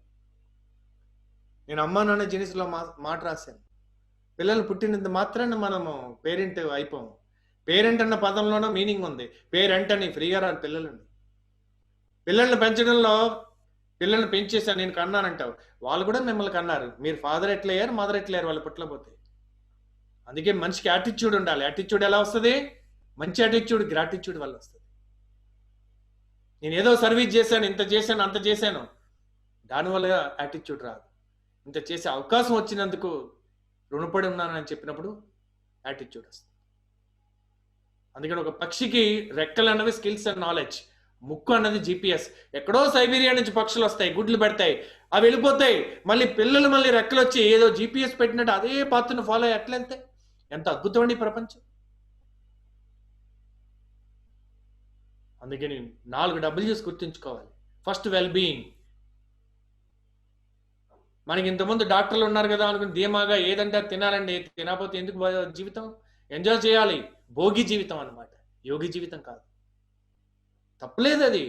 నేను అమ్మా నాన్న జెనిస్లో మాట రాశాను. పిల్లలు పుట్టినంత మాత్రాన మనము పేరెంట్ అయిపోము. పేరెంట్ అన్న పదంలోనూ మీనింగ్ ఉంది. పేరెంట్ అని ఫ్రీగా రాదు పిల్లలండి. పిల్లల్ని పెంచడంలో పిల్లల్ని పెంచేసాను నేను కన్నానంటావు, వాళ్ళు కూడా మిమ్మల్ని కన్నారు. మీరు ఫాదర్ ఎట్లయ్యారు, మదర్ ఎట్లయ్యారు వాళ్ళు పుట్టలేకపోతే. అందుకే మనిషికి యాటిట్యూడ్ ఉండాలి. యాటిట్యూడ్ ఎలా వస్తుంది? మంచి యాటిట్యూడ్ గ్రాటిట్యూడ్ వల్ల వస్తుంది. నేను ఏదో సర్వీస్ చేశాను, ఇంత చేశాను, అంత చేశాను, దానివల్ల యాటిట్యూడ్ రాదు. ఇంత చేసే అవకాశం వచ్చినందుకు రుణపడి ఉన్నానని చెప్పినప్పుడు యాటిట్యూడ్ వస్తుంది. అందుకని ఒక పక్షికి రెక్కలు అన్నవి స్కిల్స్ అండ్ నాలెడ్జ్, ముక్కు అన్నది GPS. ఎక్కడో సైబీరియా నుంచి పక్షులు వస్తాయి, గుడ్లు పెడతాయి, అవి వెళ్ళిపోతాయి. మళ్ళీ పిల్లలు మళ్ళీ రెక్కలు వచ్చి ఏదో GPS పెట్టినట్టు అదే పాత్రను ఫాలో ఎట్లా వెళ్తాయి? ఎంత అద్భుతం అండి ప్రపంచం. అందుకని 4 W's గుర్తుంచుకోవాలి. First well being. మనకి ఇంతకుముందు డాక్టర్లు ఉన్నారు కదా అనుకుని ధీమాగా ఏదంటే తినాలండి, తినకపోతే ఎందుకు జీవితం? ఎంజాయ్ చేయాలి. భోగి జీవితం అన్నమాట, యోగి జీవితం కాదు. తప్పలేదు అది.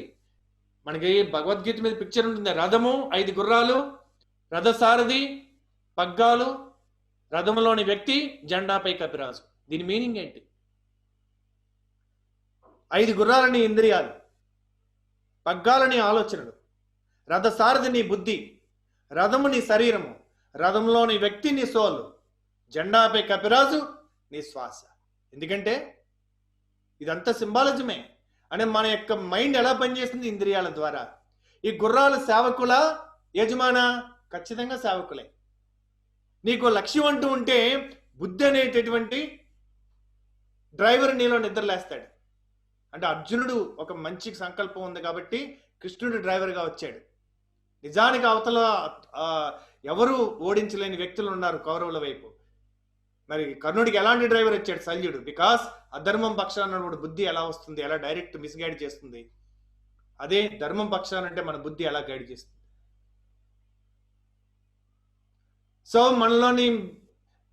మనకి భగవద్గీత మీద పిక్చర్ ఉంటుంది. రథము, 5 గుర్రాలు, రథసారథి, పగ్గాలు, రథంలోని వ్యక్తి, జెండాపై కపిరాజు. దీని మీనింగ్ ఏంటి? 5 గుర్రాలని ఇంద్రియాలు, పగ్గాలని ఆలోచనలు, రథసారథి నీ బుద్ధి, రథము నీ శరీరము, రథంలోని వ్యక్తి నీ సోలు, జెండాపై కపిరాజు నీ శ్వాస. ఎందుకంటే ఇదంతా సింబాలజమే. అంటే మన యొక్క మైండ్ ఎలా పనిచేస్తుంది? ఇంద్రియాల ద్వారా. ఈ గుర్రాలు సేవకుల, యజమాన? ఖచ్చితంగా సేవకులే. నీకు లక్ష్యం అంటూ ఉంటే బుద్ధి అనేటటువంటి డ్రైవర్ నీలో నిద్రలేస్తాడు. అంటే అర్జునుడు ఒక మంచి సంకల్పం ఉంది కాబట్టి కృష్ణుడు డ్రైవర్గా వచ్చాడు. నిజానికి అవతల ఎవరు ఓడించలేని వ్యక్తులు ఉన్నారు కౌరవుల వైపు. మరి కర్ణుడికి ఎలాంటి డ్రైవర్ వచ్చాడు? శల్యుడు. బికాస్ అధర్మం పక్షాన బుద్ధి ఎలా వస్తుంది, ఎలా డైరెక్ట్ మిస్గైడ్ చేస్తుంది. అదే ధర్మం పక్షానంటే మన బుద్ధి ఎలా గైడ్ చేస్తుంది. సో మనలోని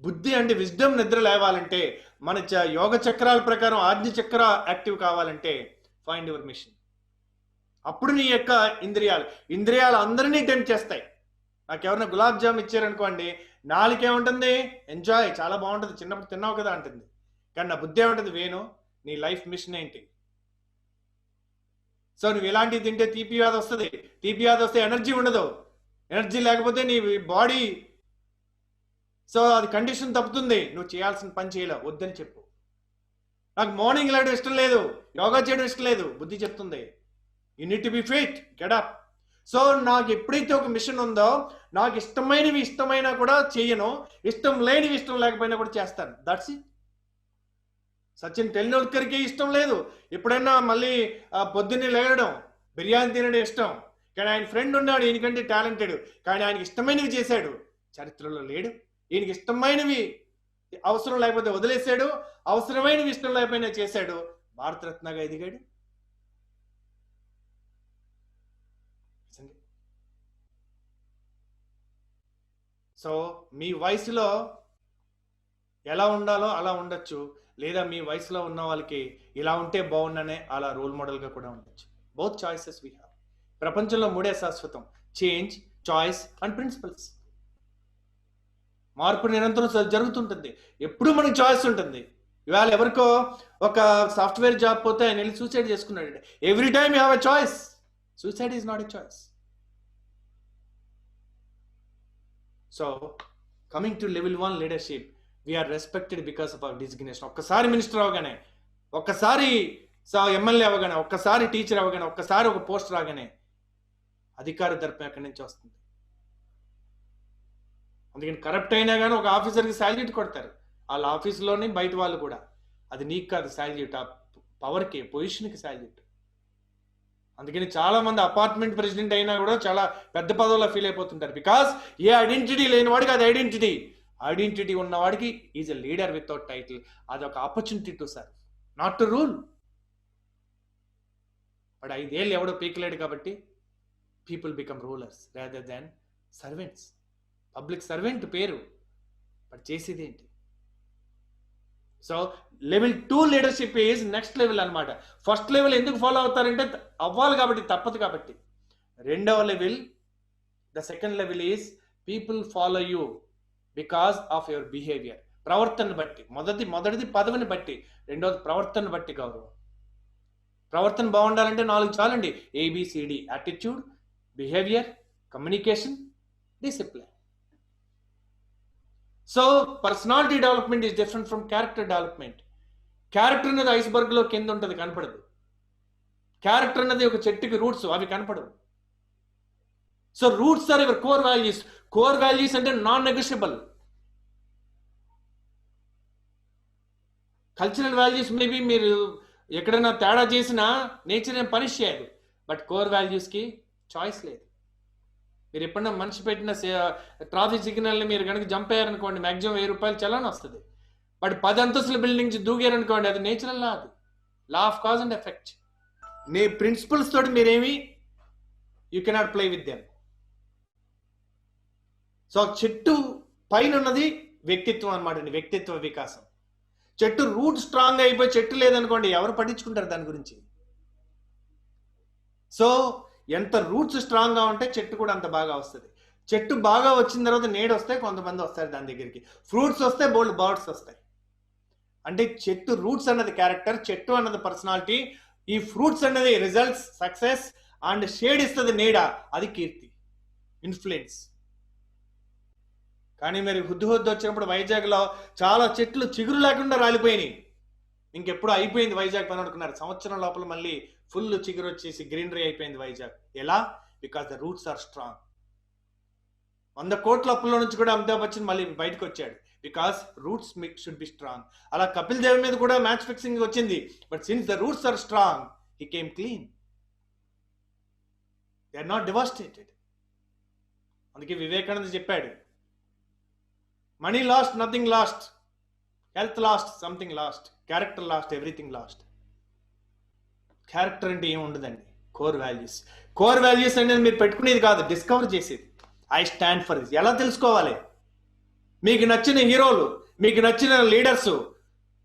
బుద్ధి అంటే విజ్డమ్ నిద్ర లేవాలంటే, మన యోగ చక్రాల ప్రకారం ఆజ్ఞ చక్ర యాక్టివ్ కావాలంటే ఫైండ్ యువర్ మిషన్. అప్పుడు నీ యొక్క ఇంద్రియాలు అందరినీ టెంప్ట్ చేస్తాయి. నాకెవరైనా గులాబ్ జామ్ ఇచ్చారనుకోండి, నాలుకేముంటుంది? ఎంజాయ్, చాలా బాగుంటుంది, చిన్నప్పుడు తిన్నావు కదా అంటుంది. కానీ నా బుద్ధి ఏముంటుంది? వేణు, నీ లైఫ్ మిషన్ ఏంటి? సో నువ్వు ఇలాంటివి తింటే తీపి వ్యాధి వస్తుంది. తీపి వ్యాధి వస్తే ఎనర్జీ ఉండదు. ఎనర్జీ లేకపోతే నీ బాడీ, సో అది కండిషన్ తప్పుతుంది. నువ్వు చేయాల్సిన పని చేయలేవు, వద్దని చెప్పు. నాకు మార్నింగ్ లేవడం ఇష్టం లేదు, యోగా చేయడం ఇష్టం లేదు, బుద్ధి చెప్తుంది you need to be fit, get up. So నాకు ఎప్పుడైతే ఒక మిషన్ ఉందో, నాకు ఇష్టమైనవి ఇష్టమైనా కూడా చేయను, ఇష్టం లేనివి ఇష్టం లేకపోయినా కూడా చేస్తాను. That's it. సచిన్ టెండూల్కర్కి ఇష్టం లేదు ఎప్పుడైనా మళ్ళీ పొద్దున్నే లేగడం, బిర్యానీ తినడం ఇష్టం. కానీ ఆయన ఫ్రెండ్ ఉన్నాడు ఈయనకంటే టాలెంటెడ్, కానీ ఆయనకి ఇష్టమైనవి చేశాడు, చరిత్రలో లేడు. ఈయనకి ఇష్టమైనవి అవసరం లేకపోతే వదిలేశాడు, అవసరమైనవి ఇష్టం లేకపోయినా చేశాడు, భారతరత్నగా ఎదిగాడు. సో మీ వయసులో ఎలా ఉండాలో అలా ఉండొచ్చు, లేదా మీ వయసులో ఉన్న వాళ్ళకి ఇలా ఉంటే బాగుండనే అలా రోల్ మోడల్గా కూడా ఉండొచ్చు. Both choices we have. ప్రపంచంలో 3 శాశ్వతం: చేంజ్, చాయిస్ అండ్ ప్రిన్సిపల్స్. మార్పు నిరంతరం జరుగుతుంటుంది, ఎప్పుడు మనకి చాయిస్ ఉంటుంది. ఇవాళ ఎవరికో ఒక సాఫ్ట్వేర్ జాబ్ పోతే ఆయన వెళ్ళి సూసైడ్ చేసుకున్నాడు. Every time you have a choice. Suicide is not a choice. So coming to level 1 leadership, we are respected because of our designation. ఒక్కసారి మినిస్టర్ అవగానే, ఒక్కసారి ఎమ్మెల్యే అవగానే, ఒక్కసారి టీచర్ అవగానే, ఒక్కసారి ఒక పోస్ట్ రాగానే అధికార దర్పం ఎక్కడి నుంచి వస్తుంది. అందుకని కరప్ట్ అయినా కానీ ఒక ఆఫీసర్కి శాలరీ కొడతారు, వాళ్ళ ఆఫీసులోని బయట వాళ్ళు కూడా. అది నీకు కాదు సాల్యూట్, ఆ పవర్కి, పొజిషన్కి సాల్యూట్. అందుకని చాలా మంది అపార్ట్మెంట్ ప్రెసిడెంట్ అయినా కూడా చాలా పెద్ద పదవుల్లో ఫీల్ అయిపోతుంటారు. బికాస్ ఏ ఐడెంటిటీ లేని వాడికి అది ఐడెంటిటీ, ఐడెంటిటీ ఉన్నవాడికి is a leader without title. అది ఒక opportunity to serve, not to rule. But 5 ఏళ్ళు ఎవడో పీకలేడు కాబట్టి people become rulers rather than servants. Public servant పేరు, బట్ చేసేది ఏంటి? So level 2 leadership is next level అనమాట. ఫస్ట్ లెవెల్ ఎందుకు ఫాలో అవుతారంటే అవ్వాలి కాబట్టి, తప్పదు కాబట్టి. రెండవ level, the second level is people follow you because of your behaviour. ప్రవర్తన బట్టి. మొదటిది పదవిని బట్టి, రెండవది ప్రవర్తన బట్టి గౌరవం. ప్రవర్తన బాగుండాలంటే 4 చాలండి. ABCD: attitude, behaviour, communication, discipline. So personality development is different from character development. Character అనేది ఐస్బర్గ్లో కింద ఉంటుంది, కనపడదు. క్యారెక్టర్ అనేది ఒక చెట్టుకి రూట్స్, అవి కనపడవు. So roots are your core values. Core values అంటే non negotiable. Cultural values maybe మీరు ఎక్కడైనా తేడా చేసినా నేచర్ ఏం పనిష్ చేయదు, బట్ కోర్ వాల్యూస్కి చాయిస్ లేదు. మీరు ఎప్పుడన్నా మనిషి పెట్టిన ట్రాఫిక్ సిగ్నల్ని మీరు కనుక జంప్ అయ్యారనుకోండి, మ్యాక్సిమం 1000 రూపాయలు చలాన్ వస్తుంది. బట్ 10 అంతస్తుల బిల్డింగ్ నుంచి దూగారనుకోండి, అది నేచురల్ లా, అది law of cause and effect. Principles తోటి మీరేమి you cannot play with them. So చెట్టు పైన ఉన్నది వ్యక్తిత్వం అనమాట అండి, వ్యక్తిత్వ వికాసం. చెట్టు రూట్ స్ట్రాంగ్ అయిపోయి చెట్టు లేదనుకోండి, ఎవరు పట్టించుకుంటారు దాని గురించి? సో ఎంత రూట్స్ స్ట్రాంగ్గా ఉంటే చెట్టు కూడా అంత బాగా వస్తుంది. చెట్టు బాగా వచ్చిన తర్వాత నీడ వస్తే కొంతమంది వస్తారు దాని దగ్గరికి, ఫ్రూట్స్ వస్తే బోల్డ్ బర్డ్స్ వస్తాయి. అంటే చెట్టు రూట్స్ అన్నది క్యారెక్టర్, చెట్టు అన్నది పర్సనాలిటీ, ఈ ఫ్రూట్స్ అన్నది రిజల్ట్స్, సక్సెస్, అండ్ షేడ్ ఇస్తుంది నీడ, అది కీర్తి, ఇన్ఫ్లుయెన్స్. కానీ మరి హుద్దు వచ్చినప్పుడు వైజాగ్లో చాలా చెట్లు చిగురు లేకుండా రాలిపోయినాయి. ఇంకెప్పుడు అయిపోయింది వైజాగ్ పని అనుకున్నారు. సంవత్సరం లోపల మళ్ళీ ఫుల్ చిగురు వచ్చేసి గ్రీనరీ అయిపోయింది వైజాగ్. ఎలా? Because the roots are strong. 100 కోట్ల అప్పుల నుంచి కూడా అమితాబ్ బచ్చన్ మళ్ళీ బయటకు వచ్చాడు, because roots should be strong. అలా కపిల్ దేవ్ మీద కూడా మ్యాచ్ ఫిక్సింగ్ వచ్చింది, but since the roots are strong he came clean. They are not devastated. అందుకే వివేకానంద చెప్పాడు, money lost, nothing lost. Health lost, something lost. Character lost, everything lost. Character అంటే ఏమి ఉండదండి, కోర్ వాల్యూస్. కోర్ వాల్యూస్ అనేది మీరు పెట్టుకునేది కాదు, డిస్కవర్ చేసేది. I stand for this. ఎలా తెలుసుకోవాలి? మీకు నచ్చిన హీరోలు, మీకు నచ్చిన లీడర్స్,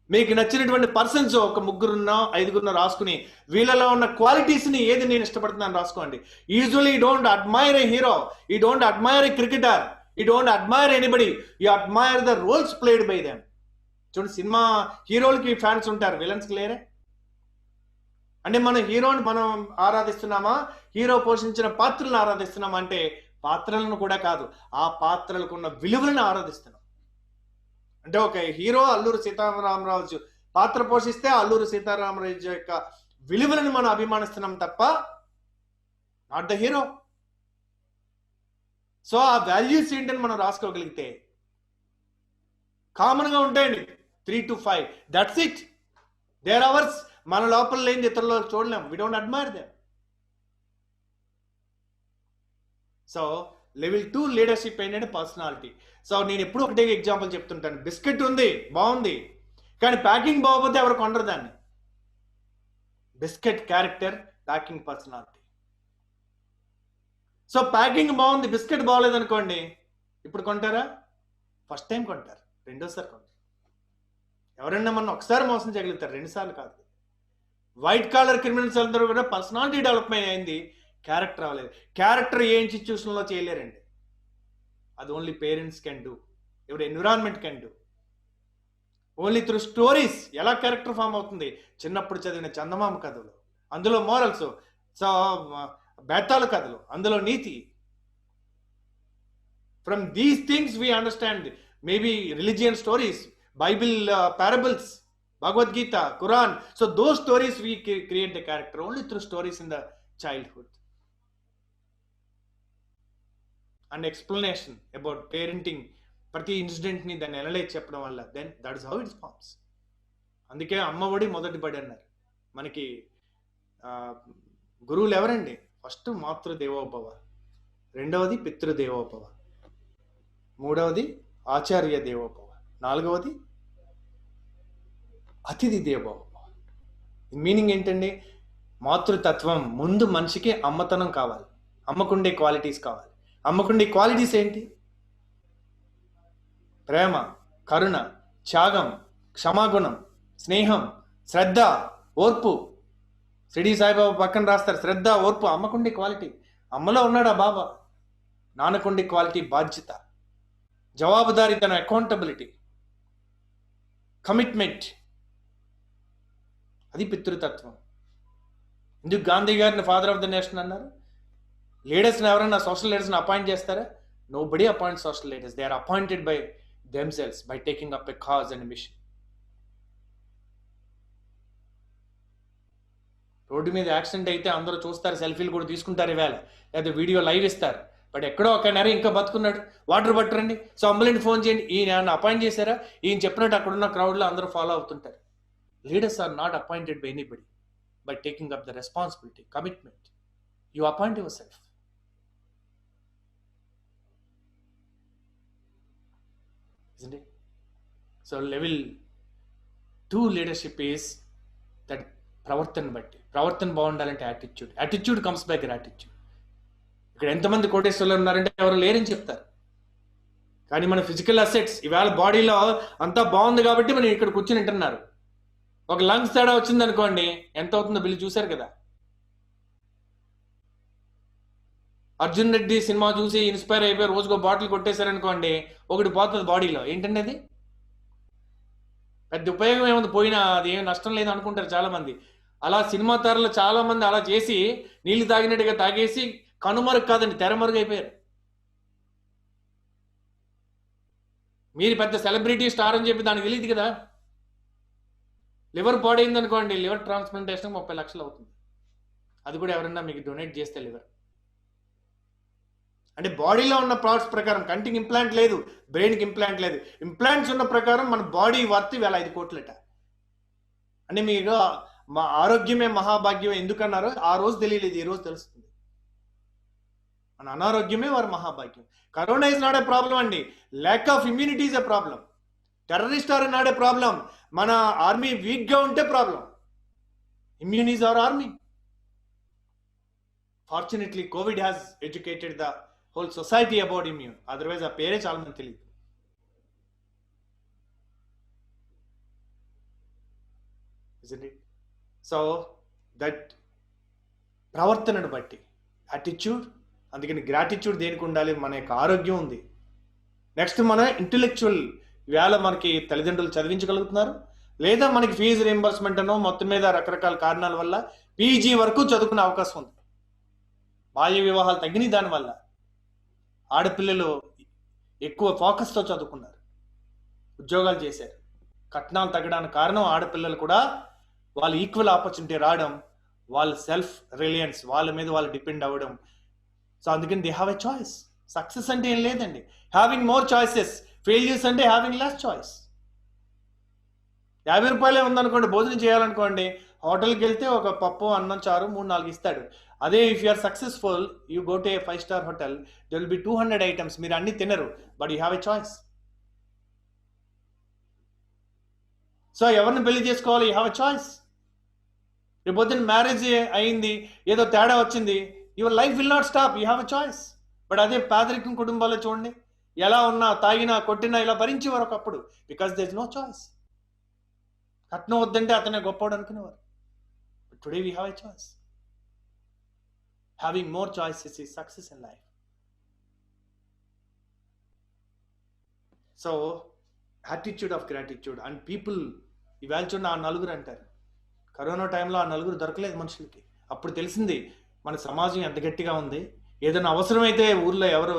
మీకు నచ్చినటువంటి పర్సన్స్ ఒక 3 5 రాసుకుని వీళ్ళలో ఉన్న క్వాలిటీస్ని ఏది నేను ఇష్టపడుతున్నాను రాసుకోండి. Usually you don't admire a hero, you don't admire a cricketer, you don't admire anybody, you admire the roles played by them. చూడండి, సినిమా హీరోలకి ఫ్యాన్స్ ఉంటారు, విలన్స్కి లేరే. అంటే మన హీరోని మనం ఆరాధిస్తున్నామా, హీరో పోషించిన పాత్రలను ఆరాధిస్తున్నామా అంటే పాత్రలను కూడా కాదు, ఆ పాత్రలకు ఉన్న విలువలను ఆరాధిస్తున్నాం. అంటే ఒక హీరో అల్లూరి సీతారామరాజు పాత్ర పోషిస్తే అల్లూరి సీతారామరాజు యొక్క విలువలను మనం అభిమానిస్తున్నాం తప్ప నాట్ ద హీరో. సో ఆ వాల్యూస్ ఏంటని మనం రాసుకోగలిగితే కామన్గా ఉంటాయండి, 3 to 5, that's it. They're ours. మన లోపల లేని ఇతరులో చూడలేం. We don't admire them. So level 2 leadership ఏంటంటే పర్సనాలిటీ. సో నేను ఎప్పుడు ఒకటే ఎగ్జాంపుల్ చెప్తుంటాను. బిస్కెట్ ఉంది, బాగుంది, కానీ ప్యాకింగ్ బాగోపోతే ఎవరు కొనరు దాన్ని. Biscuit character, packing personality. So packing బాగుంది, బిస్కెట్ బాగోలేదు అనుకోండి, ఇప్పుడు కొంటారా? ఫస్ట్ టైం కొంటారు, రెండోసారి కొంటారు. ఎవరైనా మనం ఒకసారి మోసం చేయగలుగుతారు, 2 సార్లు కాదు. వైట్ కాలర్ క్రిమినల్స్ అందరూ కూడా పర్సనాలిటీ డెవలప్మెంట్ అయింది, క్యారెక్టర్ అవ్వలేదు. క్యారెక్టర్ ఏ ఇన్స్టిట్యూషన్లో చేయలేరండి. అది ఓన్లీ పేరెంట్స్ కెన్ డూ, ఎవరి environment can do. Only through stories ఎలా క్యారెక్టర్ ఫామ్ అవుతుంది. చిన్నప్పుడు చదివిన చందమామ కథలు, అందులో మోరల్స్, సో బేతాల కథలు, అందులో నీతి. From these things we understand maybe religion stories, Bible parables, Bhagavad Gita, Quran. So those stories we create the character only through stories in the childhood. And explanation about parenting, ప్రతి ఇన్సిడెంట్ని దాన్ని అనలైజ్ చెప్పడం వల్ల, then that is how it forms. అందుకే అమ్మఒడి మొదటి బడి అన్నారు. మనకి గురువులు ఎవరండి? ఫస్ట్ మాతృదేవోభవ, రెండవది పితృదేవోభవ, మూడవది ఆచార్య దేవోభవ, నాలుగవది అతిథి దేవోభవ. మీనింగ్ ఏంటండి? మాతృతత్వం ముందు మనిషికి అమ్మతనం కావాలి, అమ్మకుండే క్వాలిటీస్ కావాలి. అమ్మకుండే క్వాలిటీస్ ఏంటి? ప్రేమ, కరుణ, త్యాగం, క్షమాగుణం, స్నేహం, శ్రద్ధ, ఓర్పు. షిరిడి సాయిబాబా పక్కన రాస్తారు శ్రద్ధ, ఓర్పు అమ్మకుండే క్వాలిటీ. అమ్మలో ఉన్నాడా బాబా? నాన్నకుండే క్వాలిటీ బాధ్యత, జవాబుదారీతనం, అకౌంటబిలిటీ, కమిట్మెంట్. అది పితృతత్వం. ఎందుకు గాంధీ గారిని ఫాదర్ ఆఫ్ ద నేషన్ అన్నారు? లీడర్స్ని ఎవరైనా సోషల్ లీడర్స్ని అపాయింట్ చేస్తారా? Nobody appoint social leaders. They are appointed by themselves by taking up a cause and a mission. రోడ్డు మీద యాక్సిడెంట్ అయితే అందరూ చూస్తారు, సెల్ఫీలు కూడా తీసుకుంటారు ఈవేళ, లేదా వీడియో లైవ్ ఇస్తారు. బట్ ఎక్కడో ఒక నరే ఇంకా బతుకున్నాడు, వాటర్ పట్టరండి, సో అంబులెంట్ ఫోన్ చేయండి, ఈయన అపాయింట్ చేశారా? ఈయన చెప్పినట్టు అక్కడున్న క్రౌడ్లో అందరూ ఫాలో అవుతుంటారు. Leaders are not appointed by anybody by taking up the responsibility, commitment. You appoint yourself. Isn't it? So level 2 leadership is that ప్రవర్తన బట్టి. ప్రవర్తన బాగుండాలంటే attitude. Attitude comes by gratitude. ఇక్కడ ఎంతమంది కోటేశ్వర్లు ఉన్నారంటే ఎవరు లేరని చెప్తారు. కానీ మన ఫిజికల్ అసెట్స్ ఇవాళ బాడీలో అంతా బాగుంది కాబట్టి మనం ఇక్కడ కూర్చొని వింటున్నారు. ఒక లంగ్స్ తేడా వచ్చింది అనుకోండి, ఎంత అవుతుందో బిల్లు చూశారు కదా. అర్జున్ రెడ్డి సినిమా చూసి ఇన్స్పైర్ అయిపోయి రోజుకో బాటిల్ కొట్టేశారనుకోండి, ఒకటి పోతుంది బాడీలో. ఏంటండి అది? పెద్ద ఉపయోగం ఏముంది, పోయినా అది ఏం నష్టం లేదు అనుకుంటారు చాలా మంది. అలా సినిమా తారలు చాలా మంది అలా చేసి నీళ్లు తాగినట్టుగా తాగేసి కనుమరుగు కాదండి, తెరమరుగు అయిపోయారు. మీరు పెద్ద సెలబ్రిటీ స్టార్ అని చెప్పి దానికి తెలియదు కదా. లివర్ పాడైంది అనుకోండి, లివర్ ట్రాన్స్ప్లాంటేషన్ 30 లక్షలు అవుతుంది. అది కూడా ఎవరన్నా మీకు డొనేట్ చేస్తే లివర్. అంటే బాడీలో ఉన్న పార్ట్స్ ప్రకారం, కంటికి ఇంప్లాంట్ లేదు, బ్రెయిన్కి ఇంప్లాంట్ లేదు, ఇంప్లాంట్స్ ఉన్న ప్రకారం మన బాడీ వర్త్ వేల 5 కోట్లట. అంటే మీరు మా ఆరోగ్యమే మహాభాగ్యం ఎందుకన్నారో ఆ రోజు తెలియలేదు, ఈ రోజు తెలుస్తుంది. మన అనారోగ్యమే వారి మహాభాగ్యం. Corona is not a problem అండి, lack of immunity is a problem. Terrorist are not a problem, మన ఆర్మీ వీక్గా ఉంటే problem. Immune is our army. Fortunately Covid has educated the whole society about immune. Otherwise ఆ పేరే చాలా మంది తెలియదు. Isn't it? So that ప్రవర్తనను బట్టి యాటిట్యూడ్. అందుకని గ్రాటిట్యూడ్ దేనికి ఉండాలి? మన యొక్క ఆరోగ్యం ఉంది. నెక్స్ట్ మన ఇంటెలెక్చువల్. ఇవాళ మనకి తల్లిదండ్రులు చదివించగలుగుతున్నారు, లేదా మనకి ఫీజు రీఎంబర్స్మెంట్ అనో మొత్తం మీద రకరకాల కారణాల వల్ల పీజీ వరకు చదువుకునే అవకాశం ఉంది. బాల్య వివాహాలు తగ్గినాయి దానివల్ల. ఆడపిల్లలు ఎక్కువ ఫోకస్తో చదువుకున్నారు, ఉద్యోగాలు చేశారు. కట్నాలు తగ్గడానికి కారణం ఆడపిల్లలు కూడా వాళ్ళు ఈక్వల్ ఆపర్చునిటీ రావడం, వాళ్ళ సెల్ఫ్ రిలయన్స్, వాళ్ళ మీద వాళ్ళు డిపెండ్ అవ్వడం. సో అందుకని they have a choice. Success అంటే ఏం లేదండి, హ్యావింగ్ మోర్ చాయిసెస్. ఫెయిల్యూర్స్ అంటే హ్యావింగ్ లెస్ చాయిస్. 50 రూపాయలే ఉందనుకోండి, భోజనం చేయాలనుకోండి, హోటల్కి వెళ్తే ఒక పప్పు, అన్నం, చారు 3-4 ఇస్తాడు. అదే if you are successful, you go to a 5-star hotel, they will be 200 items. మీరు అన్ని తినరు, but you have a choice. So ఎవరిని పెళ్లి చేసుకోవాలి? You have a choice. రేపు పొద్దున్న మ్యారేజ్ అయింది, ఏదో తేడా వచ్చింది, your life will not stop, you have a choice. But అదే పేదరికం కుటుంబాల్లో చూడండి, ఎలా ఉన్నా, తాగినా, కొట్టినా ఇలా భరించేవారు ఒకప్పుడు, because there is no choice. కట్నం వద్దంటే అతనే గొప్పవాడు అనుకునేవారు. But today we have a choice. Having more choices is success in life. So, attitude of gratitude. And people, ఇవాళ చూడండి, ఆ నలుగురు అంటారు. కరోనా టైంలో ఆ నలుగురు దొరకలేదు మనుషులకి. అప్పుడు తెలిసింది మన సమాజం ఎంత గట్టిగా ఉంది. ఏదైనా అవసరమైతే ఊర్లో ఎవరు,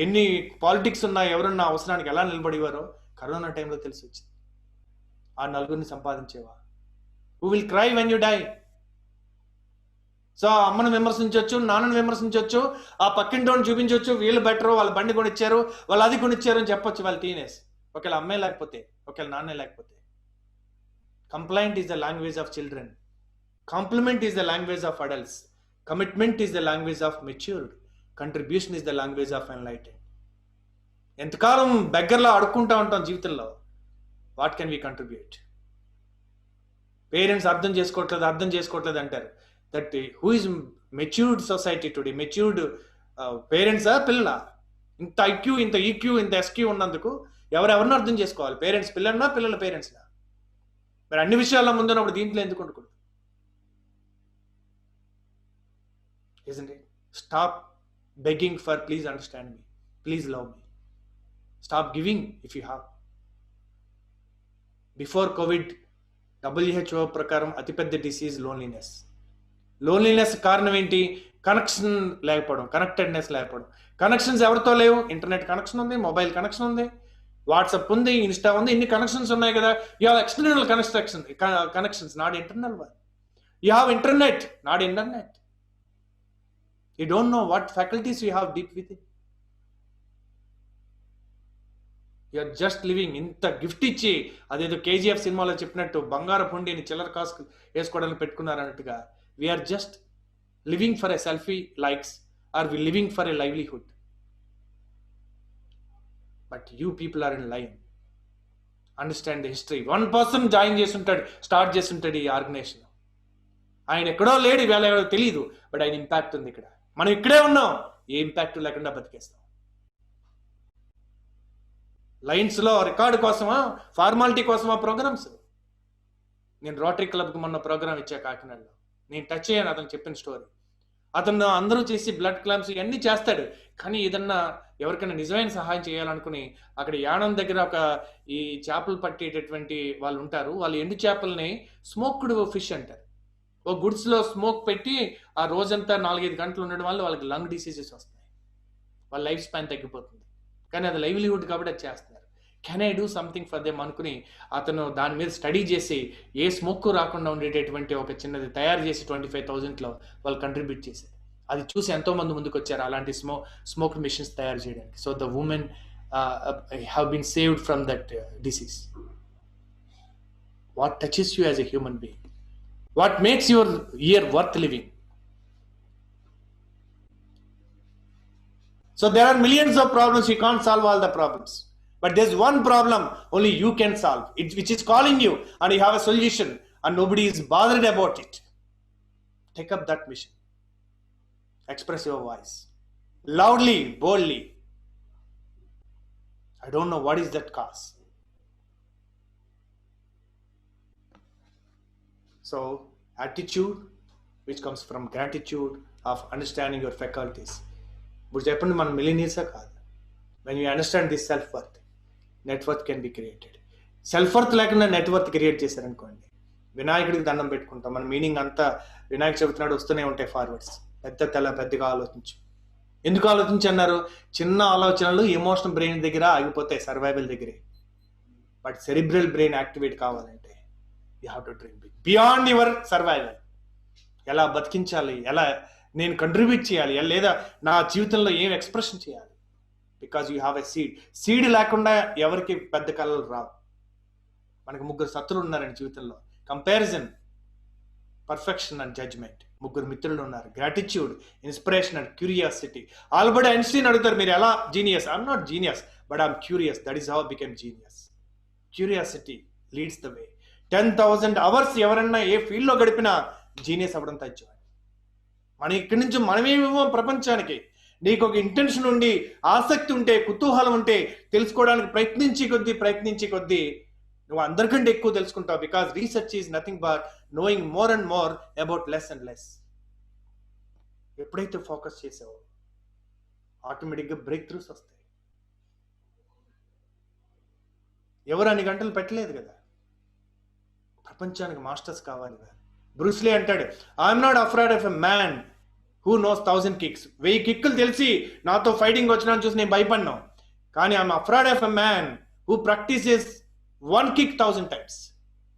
ఎన్ని పాలిటిక్స్ ఉన్నా, ఎవరున్నా అవసరానికి ఎలా నిలబడేవారో కరోనా టైంలో తెలిసి వచ్చింది. ఆ నలుగురిని సంపాదించేవా. Who will cry when you die? So అమ్మను విమర్శించవచ్చు, నాన్నను విమర్శించవచ్చు, ఆ పక్కింటోని చూపించవచ్చు, వీళ్ళు బెటరు, వాళ్ళ బండి కొనిచ్చారు, వాళ్ళు అది కొనిచ్చారు అని చెప్పొచ్చు వాళ్ళ టీనేజ్. ఒకవేళ అమ్మే లేకపోతే, ఒకవేళ నాన్నే లేకపోతే. Complaint is the language of children. Compliment is the language of adults. Commitment is the language of matured. Contribution is the language of enlightened. ఎంతకాలం బెగ్గర్లా అడుక్కుంటా ఉంటాం జీవితంలో. What can we contribute? Parents అర్థం చేసుకోవట్లేదు అంటారు. That who is matured society today? Matured పేరెంట్సా పిల్లల? ఇంత ఐక్యూ, ఇంత ఈక్యూ, ఇంత ఎస్క్యూ ఉన్నందుకు ఎవరెవరిని అర్థం చేసుకోవాలి? పేరెంట్స్ పిల్లలనా, పిల్లల పేరెంట్స్నా? మరి అన్ని విషయాల్లో ముందున్నప్పుడు దీంట్లో ఎందుకు ఉండకూడదు? Isn't it? Stop begging for please understand me, please love me. Stop giving if you have. Before COVID, WHO ప్రకారం అతిపెద్ద డిసీజ్ లోన్లీనెస్. లోన్లీనెస్ కారణం ఏంటి? కనెక్షన్ లేకపోవడం, కనెక్టెడ్నెస్ లేకపోవడం. కనెక్షన్స్ ఎవరితో లేవు? ఇంటర్నెట్ కనెక్షన్ ఉంది, మొబైల్ కనెక్షన్ ఉంది, వాట్సాప్ ఉంది, ఇన్స్టా ఉంది, ఇన్ని కనెక్షన్స్ ఉన్నాయి కదా. You have external connections, not internal one. You have internet, not internet. You don't know what faculties you have deep within. You are just living. ఇంత గిఫ్ట్ ఇచ్చి, అదేదో కేజీఎఫ్ సినిమాలో చెప్పినట్టు బంగారు పుండిని చిల్లర కాసు వేసుకోవడానికి పెట్టుకున్నారు అన్నట్టుగా, we are just living for a selfie likes, or we living for a livelihood? But you people are in line. Understand the history. One person join చేస్తుంటాడు, స్టార్ట్ చేస్తుంటాడు ఈ ఆర్గనైజేషన్. ఆయన ఎక్కడో లేడు, ఇవాళ ఎవరో తెలియదు, బట్ ఆయన ఇంపాక్ట్ ఉంది ఇక్కడ. మనం ఇక్కడే ఉన్నాం, ఏ ఇంపాక్ట్ లేకుండా బతికేస్తాం. లైన్స్లో రికార్డు కోసమా, ఫార్మాలిటీ కోసమా ప్రోగ్రామ్స్? నేను రోటరీ క్లబ్కి మొన్న ప్రోగ్రామ్ ఇచ్చా కాకినాడలో. నేను టచ్ అయ్యాను అతను చెప్పిన స్టోరీ. అతను అందరూ చేసి బ్లడ్ క్లాంప్స్ ఇవన్నీ చేస్తాడు, కానీ ఏదన్నా ఎవరికైనా నిజమైన సహాయం చేయాలనుకుని అక్కడ యానం దగ్గర ఒక ఈ చేపలు పట్టేటటువంటి వాళ్ళు ఉంటారు. వాళ్ళు ఎండు చేపల్ని స్మోక్డ్ ఫిష్ అంటారు. ఓ గుడ్స్లో స్మోక్ పెట్టి ఆ రోజంతా 4-5 గంటలు ఉండడం వల్ల వాళ్ళకి లంగ్ డిసీజెస్ వస్తాయి, వాళ్ళ లైఫ్ స్పాన్ తగ్గిపోతుంది. కానీ అది లైవ్లీహుడ్ కాబట్టి అది చేస్తున్నారు. Can I do something for them అనుకుని అతను దాని మీద స్టడీ చేసి ఏ స్మోక్ రాకుండా ఉండేటటువంటి ఒక చిన్నది తయారు చేసి 25,000లో వాళ్ళు కంట్రిబ్యూట్ చేశారు. అది చూసి ఎంతోమంది ముందుకు వచ్చారు అలాంటి స్మోక్ మిషన్స్ తయారు చేయడానికి. So the women have been saved from that disease. What touches you as a human being? What makes your year worth living? So there are millions of problems. You can't solve all the problems, but there's one problem only you can solve, which is calling you, and you have a solution, and nobody is bothered about it. Take up that mission. Express your voice loudly, boldly. I don't know what is that cause. So attitude which comes from gratitude of understanding your faculties. ఇప్పుడు చెప్పండి, మనం మిలినియర్సా కాదు? when you understand this self worth, net worth can be created. Self worth లేకుండా నెట్ వర్త్ క్రియేట్ చేశారనుకోండి, వినాయకుడికి దండం పెట్టుకుంటాం. మన మీనింగ్ అంతా వినాయక చవితి వస్తూనే ఉంటాయి ఫార్వర్డ్స్. పెద్దగా ఆలోచించు. ఎందుకు ఆలోచించి అన్నారు? చిన్న ఆలోచనలు ఎమోషనల్ బ్రెయిన్ దగ్గర ఆగిపోతాయి, సర్వైవల్ దగ్గరే. బట్ సెరిబ్రల్ బ్రెయిన్ యాక్టివేట్ కావాలంటే you have to dream big, beyond your survival. ఎలా బతికించాలి, ఎలా నేను కంట్రిబ్యూట్ చేయాలి, లేదా నా జీవితంలో ఏం ఎక్స్ప్రెషన్ చేయాలి. Because you have a seed లేకుండా ఎవరికి పెద్ద కళలు రావు. మనకు 3 శత్రువులు ఉన్నారండి జీవితంలో: కంపారిజన్, పర్ఫెక్షన్ అండ్ జడ్జ్మెంట్. 3 మిత్రులు ఉన్నారు: gratitude, inspiration and curiosity. Albert Einstein అడుగుతారు, మీరు ఎలా genius? I'm not genius, but I'm curious. That is how I became genius. Curiosity leads the way. 10,000 hours ఎవరన్నా ఏ ఫీల్డ్లో గడిపినా జీనియస్ అవ్వడం తగ్గించాలి. మనం ఇక్కడి నుంచి మనమేమో ప్రపంచానికి. నీకు ఒక ఇంటెన్షన్ ఉండి, ఆసక్తి ఉంటే, కుతూహలం ఉంటే, తెలుసుకోవడానికి ప్రయత్నించి కొద్దీ నువ్వు అందరికంటే ఎక్కువ తెలుసుకుంటావు. Because research is nothing but knowing more and more about less and less. ఎప్పుడైతే ఫోకస్ చేసావో ఆటోమేటిక్గా బ్రేక్ త్రూస్ వస్తాయి. ఎవరు అన్ని గంటలు పెట్టలేదు కదా. ప్రపంచానికి మాస్టర్స్ కావాలి. బ్రూస్లీ అంటాడు, I'm not afraid of a man who knows 1000 kicks. 1000 కిక్కులు తెలిసి నాతో ఫైటింగ్ వచ్చినా చూసి నేను భయపడినాం. కానీ I'm afraid of a man who practices 1 kick 1000 times.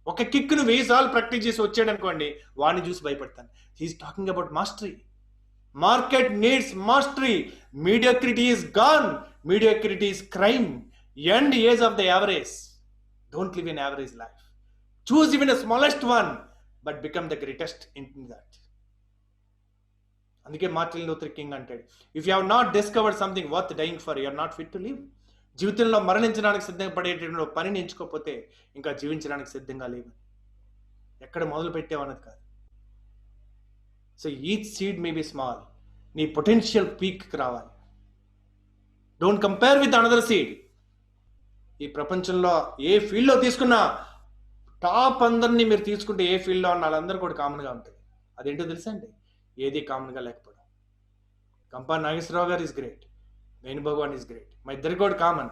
ఒక కిక్ను 1000 సార్లు ప్రాక్టీస్ చేసి వచ్చాడు అనుకోండి, వాడిని చూసి భయపడతాను. He is talking about mastery. Market needs mastery. Mediocrity is gone. Mediocrity is crime. End age of the average. Don't live in average life. Choose even a smallest one, but become the greatest in that. అందుకే మార్టిన్ లూథర్ కింగ్ అంటాడు, if you have not discovered something worth dying for, you're not fit to live. జీవితంలో మరణించడానికి సిద్ధపడేటువంటి పనిని ఎంచుకోకపోతే ఇంకా జీవించడానికి సిద్ధంగా లేవు. ఎక్కడ మొదలు పెట్టావన్నది కాదు. So each seed may be small. నీ పొటెన్షియల్ పీక్కి రావాలి. Don't compare with another seed. ఈ ప్రపంచంలో ఏ ఫీల్డ్లో తీసుకున్నా టాప్ అందరినీ మీరు తీసుకుంటే ఏ ఫీల్డ్లో ఉన్న వాళ్ళందరూ కూడా కామన్గా ఉంటుంది. అదేంటో తెలుసా అండి? ఏది కామన్గా లేకపోవడం. Kampa Nageswara Rao garu is great, Venu Bhagavan is great. మా ఇద్దరికి కూడా common,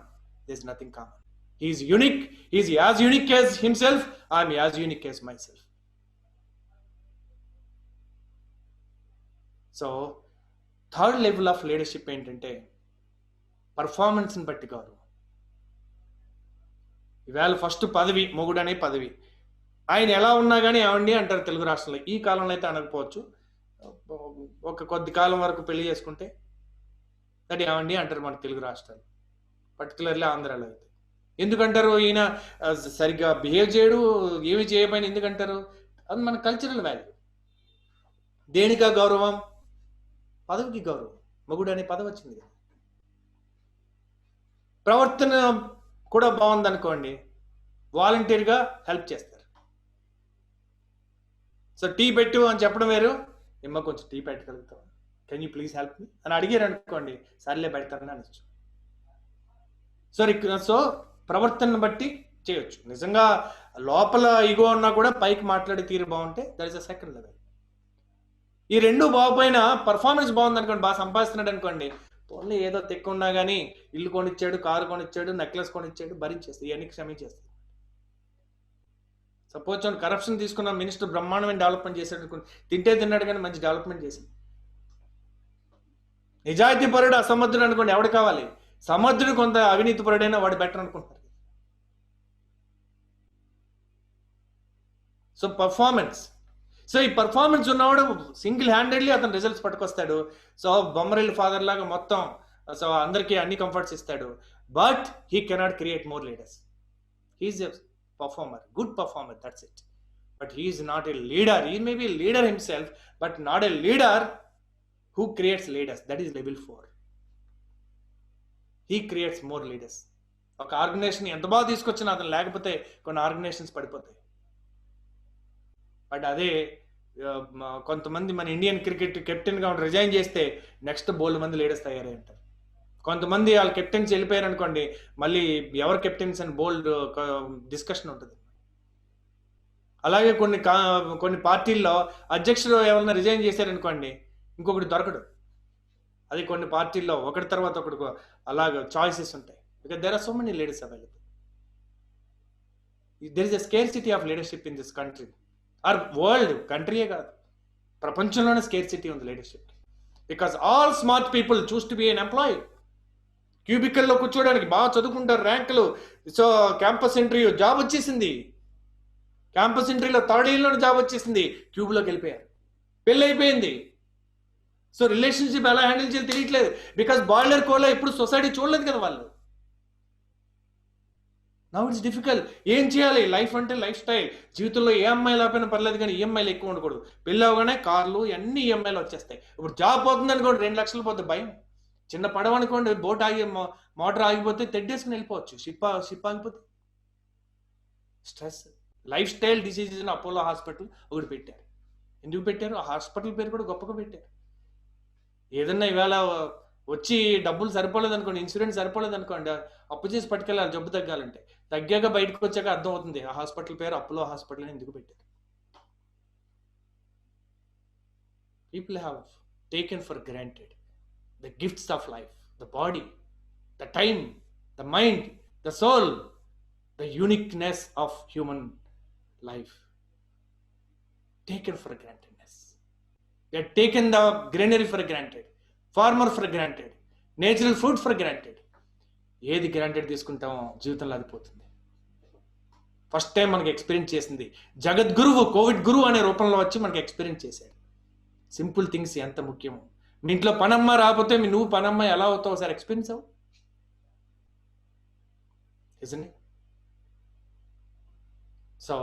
this nothing common. He's unique, he's as unique as himself, I'm as unique as myself. So third level of leadership ఏంటంటే పర్ఫార్మెన్స్ని బట్టి గౌరవం. ఈవేళ ఫస్ట్ పదవి, మొగుడు అనే పదవి. ఆయన ఎలా ఉన్నా కానీ ఏమండి అంటారు తెలుగు రాష్ట్రంలో. ఈ కాలంలో అయితే అనకపోవచ్చు, ఒక కొద్ది కాలం వరకు పెళ్లి చేసుకుంటే దట్ ఏమండి అంటారు మన తెలుగు రాష్ట్రాలు, పర్టికులర్లీ ఆంధ్రాలో అయితే. ఎందుకంటారు? ఈయన సరిగ్గా బిహేవ్ చేయడు, ఏమి చేయకపోయినా ఎందుకంటారు? అది మన కల్చరల్ వాల్యూ. దేనికా గౌరవం? పదవికి గౌరవం. మొగుడు అనే పదవి వచ్చింది కదా. ప్రవర్తన కూడా బాగుందనుకోండి, వాలంటీర్గా హెల్ప్ చేస్తారు. సో టీ పెట్టు అని చెప్పడం వేరు, ఏమో కొంచెం టీ పెట్టగలుగుతాం, can you please help me అని అడిగారు అనుకోండి, సర్లే పెడతారని అనొచ్చు. సో ప్రవర్తనను బట్టి చేయొచ్చు. నిజంగా లోపల ఈగో ఉన్నా కూడా పైకి మాట్లాడే తీరు బాగుంటే that is a second level. ఈ రెండు బాగుపోయినా పర్ఫార్మెన్స్ బాగుంది అనుకోండి, బాగా సంపాదిస్తున్నాడు అనుకోండి, ఓన్లీ ఏదో తెక్కున్నా కానీ ఇల్లు కొనిచ్చాడు, కారు కొనిచ్చాడు, నెక్లెస్ కొనిచ్చాడు, భరించేస్తాయి, ఇవన్నీ క్షమించేస్తాయి. సపోజ్ కరప్షన్ తీసుకున్న మినిస్టర్ బ్రహ్మాండమైన డెవలప్మెంట్ చేశాడు అనుకోండి, తింటే తిన్నాడు కానీ మంచి డెవలప్మెంట్ చేసింది. నిజాయితీ పరుడు అసమర్థుడు అనుకోండి, ఎవడు కావాలి? సమర్థుడు కొంత అవినీతి పరుడైనా వాడు బెటర్ అనుకుంటున్నారు. So performance. సో ఈ పర్ఫార్మెన్స్ ఉన్నవాడు సింగిల్ హ్యాండెడ్లీ అతను రిజల్ట్స్ పట్టుకొస్తాడు. సో బొమ్మరిల్ ఫాదర్ లాగా మొత్తం సో అందరికీ అన్ని కంఫర్ట్స్ ఇస్తాడు. But he cannot create more leaders. He's a performer, good performer, that's it. But he is not a leader. He may be a leader himself, but not a leader who creates leaders. That is level 4. He creates more leaders. ఒక ఆర్గనైజేషన్ ఎంత బాగా తీసుకొచ్చినా అతను లేకపోతే కొన్ని ఆర్గనైజేషన్స్ పడిపోతాయి. బట్ అదే కొంతమంది మన ఇండియన్ క్రికెట్ కెప్టెన్గా రిజైన్ చేస్తే నెక్స్ట్ బోల్డ్ మంది లీడర్స్ తయారై ఉంటారు. కొంతమంది వాళ్ళ కెప్టెన్స్ వెళ్ళిపోయారు అనుకోండి, మళ్ళీ ఎవరు కెప్టెన్స్ అని బోల్డ్ డిస్కషన్ ఉంటుంది. అలాగే కొన్ని పార్టీల్లో అధ్యక్షుడు ఎవరైనా రిజైన్ చేశారనుకోండి, ఇంకొకటి దొరకడు. అది కొన్ని పార్టీల్లో ఒకటి తర్వాత ఒకటి అలాగ చాయిసెస్ ఉంటాయి. Because there are so many leaders available. There is a scarcity of leadership in this country or world. కంట్రీయే కాదు, ప్రపంచంలోనే స్కేర్సిటీ ఉంది leadership. Because all smart people choose to be an employee. క్యూబికల్లో కూర్చోడానికి బాగా చదువుకుంటారు, ర్యాంకులు. సో క్యాంపస్ ఇంటర్వ్యూ జాబ్ వచ్చేసింది, క్యాంపస్ ఇంటర్వ్యూలో థర్డ్ ఇయర్లో జాబ్ వచ్చేసింది, క్యూబ్లోకి వెళ్ళిపోయారు, పెళ్ళి అయిపోయింది. సో రిలేషన్షిప్ ఎలా హ్యాండిల్ చేయాలి తెలియట్లేదు. బికాస్ బాయిలర్ కోలా ఎప్పుడు సొసైటీ చూడలేదు కదా వాళ్ళు. Now it's difficult. ఏం చేయాలి? లైఫ్ అంటే లైఫ్ స్టైల్. జీవితంలో ఏ అమ్మాయి లేకపోయినా పర్లేదు కానీ ఈఎంఐలు ఎక్కువ ఉండకూడదు. పెళ్ళి అవగానే కార్లు అన్ని ఈఎంఐలు వచ్చేస్తాయి. ఇప్పుడు జాబ్ పోతుంది అనుకోండి, 2 లక్షలు పోతుంది, భయం. చిన్న పడవ అనుకోండి, బోట్ ఆగి మోటార్ ఆగిపోతే తెడ్డేసుకుని వెళ్ళిపోవచ్చు, షిప్ ఆగిపోతే స్ట్రెస్. లైఫ్ స్టైల్ డిసీజెస్ అని అపోలో హాస్పిటల్ ఒకటి పెట్టారు. ఎందుకు పెట్టారు? ఆ హాస్పిటల్ పేరు కూడా గొప్పగా పెట్టారు. ఏదన్నా ఇవాళ వచ్చి డబ్బులు సరిపోలేదు అనుకోండి, ఇన్సూరెన్స్ సరిపోలేదు అనుకోండి, అప్పు చేసి పట్టుకెళ్ళాలి జబ్బు తగ్గాలంటే. తగ్గాక బయటకు వచ్చాక అర్థం అవుతుంది ఆ హాస్పిటల్ పేరు అపోలో హాస్పిటల్ అని ఎందుకు పెట్టారు. People have taken for granted the gifts of life, the body, the time, the mind, the soul, the uniqueness of human life. Taken for grantedness. They have taken the greenery for granted, farmer for granted, natural food for granted. ఏది గ్రాంటెడ్ తీసుకుంటామో జీవితంలో అది పోతుంది. ఫస్ట్ టైం మనకి ఎక్స్పీరియన్స్ చేసింది జగద్గురువు, కోవిడ్ గురువు అనే రూపంలో వచ్చి మనకి ఎక్స్పీరియన్స్ చేశాడు. సింపుల్ థింగ్స్ ఎంత ముఖ్యమో. మీ ఇంట్లో పనమ్మ రాకపోతే నువ్వు పనమ్మ ఎలా అవుతావు ఒకసారి ఎక్స్పీరియన్స్ అవ్వు. isn't it? So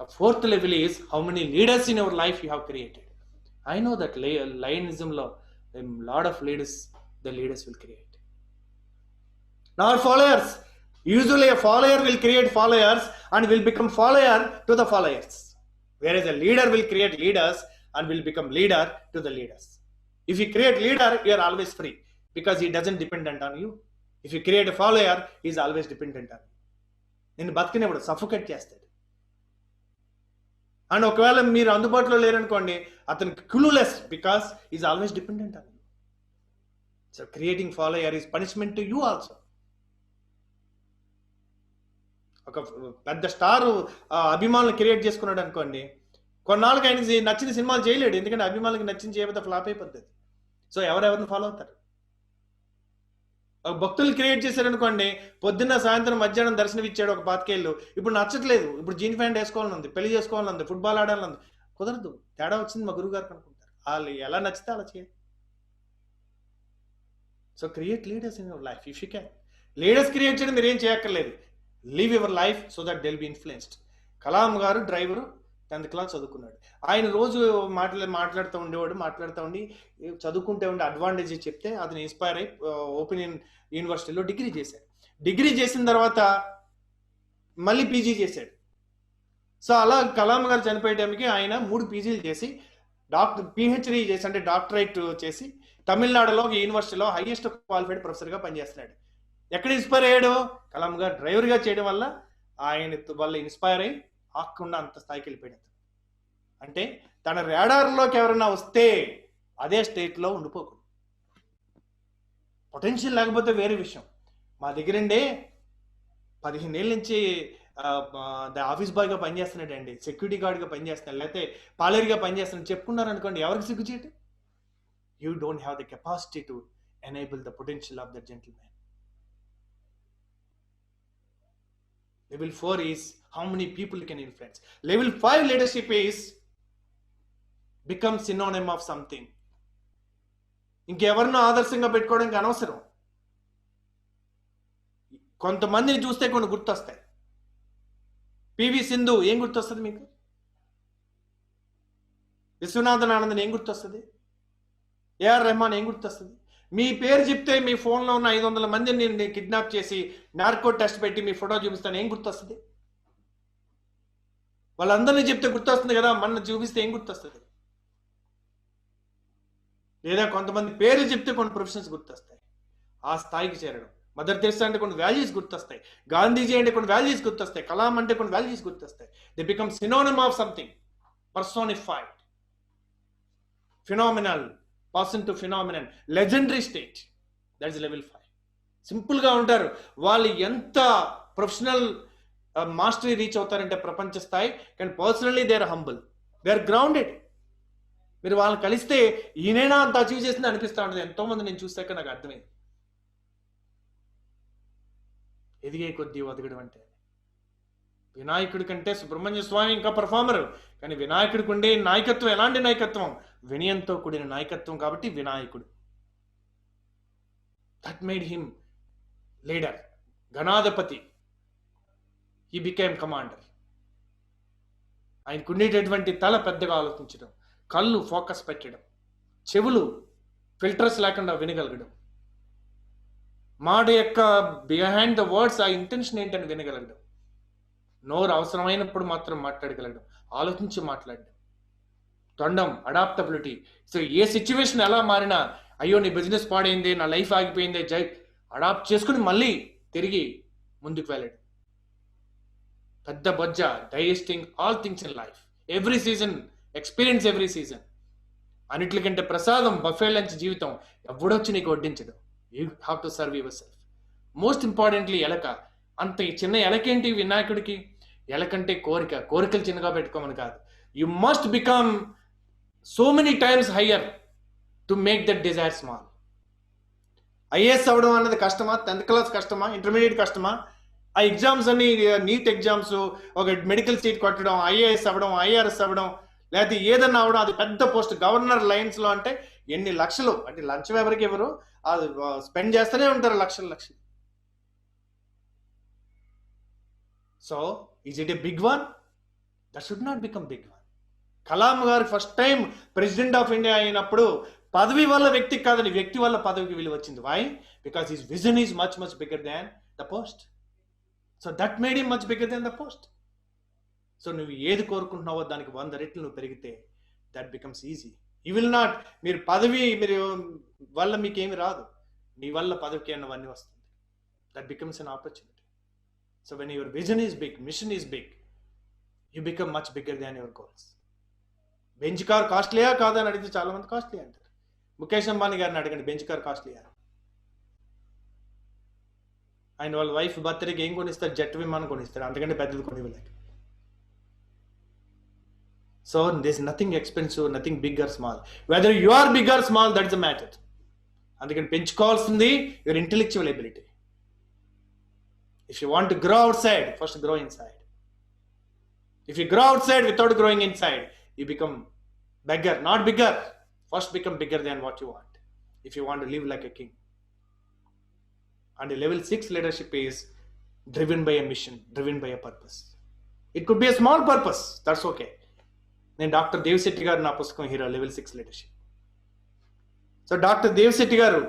The fourth level is how many leaders in your life you have created. I know that Lionism law, a lot of leaders, the leaders will create. Now followers. Usually a follower will create followers and will become follower to the followers. Whereas a leader will create leaders and will become leader to the leaders. If you create leader, you are always free because he doesn't dependent on you. If you create a follower, he is always dependent on you. నేను బతికినప్పుడు సఫోకేట్ చేస్తాడు. అండ్ ఒకవేళ మీరు అందుబాటులో లేరనుకోండి, అతనికి clueless because is always dependent on you. So creating follower is punishment to you also. ఒక పెద్ద స్టార్ అభిమానులు క్రియేట్ చేసుకున్నాడు అనుకోండి, కొన్నాళ్ళకి ఆయనకి నచ్చిన సినిమాలు చేయలేడు, ఎందుకంటే అభిమానులకి నచ్చిన చేయకపోతే ఫ్లాప్ అయిపోతుంది. సో ఎవరెవరిని ఫాలో అవుతారు? ఒక భక్తులు క్రియేట్ చేశారనుకోండి, పొద్దున్న సాయంత్రం మధ్యాహ్నం దర్శనం ఇచ్చాడు ఒక పాతికేళ్ళు, ఇప్పుడు నచ్చట్లేదు, ఇప్పుడు జీన్ ప్యాంట్ వేసుకోవాలని ఉంది, పెళ్లి చేసుకోవాలని ఉంది, ఫుట్బాల్ ఆడాలని ఉంది, కుదరదు, తేడా వచ్చింది మా గురువు గారికి అనుకుంటారు. వాళ్ళు ఎలా నచ్చితే అలా చేయాలి. So create leaders in your life if you can. Leaders create చేయడం మీరు ఏం చేయక్కర్లేదు. Live your life so that they'll be influenced. Kalam garu driver 10th class చదువుకున్నాడు. ఆయన రోజు మాట్లాడుతూ ఉండి చదువుకుంటే ఉండే అడ్వాంటేజ్ చెప్తే అతను ఇన్స్పైర్ అయి ఓపెన్ యూనివర్సిటీలో డిగ్రీ చేశాడు. డిగ్రీ చేసిన తర్వాత మళ్ళీ పీజీ చేశాడు. సో అలా కలాం గారు చనిపోయే టైంకి ఆయన 3 పీజీలు చేసి పిహెచ్డీ చేసి, అంటే డాక్టరేట్ చేసి, తమిళనాడులో ఒక యూనివర్సిటీలో హైయెస్ట్ క్వాలిఫైడ్ ప్రొఫెసర్గా పనిచేస్తున్నాడు. ఎక్కడ ఇన్స్పైర్ అయ్యాడు? కలాం గారు డ్రైవర్గా చేయడం వల్ల ఆయన వల్ల ఇన్స్పైర్ అయ్యి ఆకుండా అంత స్థాయికి వెళ్ళిపోయాడు. అంటే తన రాడార్లోకి ఎవరైనా వస్తే అదే స్టేట్లో ఉండిపోకూడదు. పొటెన్షియల్ లేకపోతే వేరే విషయం. మా దగ్గరండి 15 ఏళ్ళ నుంచి ఆఫీస్ బాయ్గా పనిచేస్తున్నాడు అండి, సెక్యూరిటీ గార్డ్గా పనిచేస్తున్నాడు, లేకపోతే పాలేరుగా పనిచేస్తున్నాడు చెప్పుకున్నారు అనుకోండి, ఎవరికి సిగ్గుచేటు? You don't have the capacity to enable the potential of the gentlemen. Level 4 is how many people you can influence. Level 5 leadership is become synonym of something. ఇంకెవరినో ఆదర్శంగా పెట్టుకోవడానికి అనవసరం. కొంతమందిని చూస్తే కొన్ని గుర్తొస్తాయి. పివి సింధు ఏం గుర్తొస్తుంది మీకు? విశ్వనాథన్ ఆనందన్ ఏం గుర్తొస్తుంది? ఏఆర్ రెహమాన్ ఏం గుర్తొస్తుంది? మీ పేరు చెప్తే మీ ఫోన్లో ఉన్న 500 మందిని నేను కిడ్నాప్ చేసి నార్కో టెస్ట్ పెట్టి మీ ఫోటో చూపిస్తాను, ఏం గుర్తొస్తుంది? వాళ్ళందరినీ చెప్తే గుర్తొస్తుంది కదా, మన చూపిస్తే ఏం గుర్తొస్తుంది? లేదా కొంతమంది పేర్లు చెప్తే కొన్ని ప్రొఫెషన్స్ గుర్తొస్తాయి. ఆ స్థాయికి చేరడం. మదర్ తెరెసా అంటే కొన్ని వాల్యూస్ గుర్తొస్తాయి, గాంధీజీ అంటే కొన్ని వాల్యూస్ గుర్తొస్తాయి, కలాం అంటే కొన్ని వాల్యూస్ గుర్తొస్తాయి. They become synonym of something, personified, phenomenal, person to phenomenal, legendary state. That is level 5. సింపుల్గా ఉంటారు వాళ్ళు. ఎంత ప్రొఫెషనల్ మాస్టరీ రీచ్ అవుతారంటే ప్రపంచ స్థాయి, కానీ personally they are humble, they are grounded. మీరు వాళ్ళని కలిస్తే ఈయనైనా అంత అచీవ్ చేసింది అనిపిస్తూ ఉంటుంది. ఎంతోమంది నేను చూసాక నాకు అర్థమైంది. ఎదిగే కొద్దీ ఒదగడం అంటే వినాయకుడి కంటే సుబ్రహ్మణ్య స్వామి ఇంకా పర్ఫార్మర్, కానీ వినాయకుడికి ఉండే నాయకత్వం ఎలాంటి నాయకత్వం? వినయంతో కూడిన నాయకత్వం, కాబట్టి వినాయకుడు. That made him leader, Ganadhipati. He became commander. ఆయనకు ఉండేటటువంటి తల పెద్దగా ఆలోచించడం, కళ్ళు ఫోకస్ పెట్టడం, చెవులు ఫిల్టర్స్ లేకుండా వినగలగడం, మాట యొక్క బిహైండ్ ద వర్డ్స్ ఆ ఇంటెన్షన్ ఏంటని వినగలగడం, నోరు అవసరమైనప్పుడు మాత్రం మాట్లాడగలగడం, ఆలోచించి మాట్లాడడం, తొండం, అడాప్టబిలిటీ. సో ఏ సిచ్యువేషన్ ఎలా మారినా, అయ్యో నీ బిజినెస్ పాడైంది, నా లైఫ్ ఆగిపోయింది, అడాప్ట్ చేసుకుని మళ్ళీ తిరిగి ముందుకు వెళ్ళడం. పెద్ద బొజ్జ, digesting all things in life, every season experience, every season. అన్నిటికంటే ప్రసాదం బఫే లంచ్ జీవితం, ఎవడొచ్చి నీకు వడ్డించడం. You have to serve yourself. Most importantly ఎలక. అంత చిన్న ఎలకేంటి వినాయకుడికి? ఎలకంటే కోరికలు చిన్నగా పెట్టుకోమని కాదు. You must become so many times higher to make that desire small. IAS అవ్వడం అన్నది కష్టమా? 10th క్లాస్ కష్టమా? ఇంటర్మీడియట్ కష్టమా? ఆ ఎగ్జామ్స్ అన్ని, నీట్ ఎగ్జామ్స్, ఒక మెడికల్ సీట్ కొట్టడం, ఐఏఎస్ అవ్వడం, ఐఆర్ఎస్ అవ్వడం, లేకపోతే ఏదన్నా అవడం, అది పెద్ద పోస్ట్, గవర్నర్ లైన్స్లో అంటే ఎన్ని లక్షలు, అంటే లంచం ఎవరికి ఎవరు అది స్పెండ్ చేస్తూనే ఉంటారు, లక్షలు. So is it a big one? That should not become big one. Kalam garu first time president of India అయినప్పుడు పదవి వల్ల వ్యక్తికి కాదని వ్యక్తి వల్ల పదవికి విలువ వచ్చింది. Why? Because his vision is much much bigger than the post. So that made him much bigger than the post. So నువ్వు ఏది కోరుకుంటున్నావో దానికి 100 రెట్లు నువ్వు పెరిగితే that becomes easy. You will not, మీరు పదవి మీరు వల్ల మీకేమి రాదు, మీ వల్ల పదవికి అన్నవన్నీ వస్తుంది. That becomes an opportunity. So when your vision is big, mission is big, you become much bigger than your goals. Bench car కాస్ట్లీయా కాదా అని అడిగితే చాలా మంది కాస్ట్లీ అంటారు. ముఖేష్ అంబానీ గారిని అడగండి, బెంచ్ కార్ కాస్ట్లీయా? ఆయన వాళ్ళ వైఫ్ బర్త్డేకి ఏం కొనిస్తారు? జెట్ విమానం కొనిస్తారు, అంతకంటే పెద్దది కొనివ్వలేక. So this nothing expensive, nothing big or small. Whether you are big or small, that is the matter. అందుకని పెంచుకోవాల్సింది your intellectual ability. If you want to grow outside, first grow inside. If you grow outside without growing inside, you become beggar, not bigger. First become bigger than what you want, if you want to live like a king. And a level 6 leadership is driven by a mission, driven by a purpose. It could be a small purpose, that's okay. Then Dr. Dev Sethi garu na pustakam hero, level 6 leadership. So Dr. Dev Sethi garu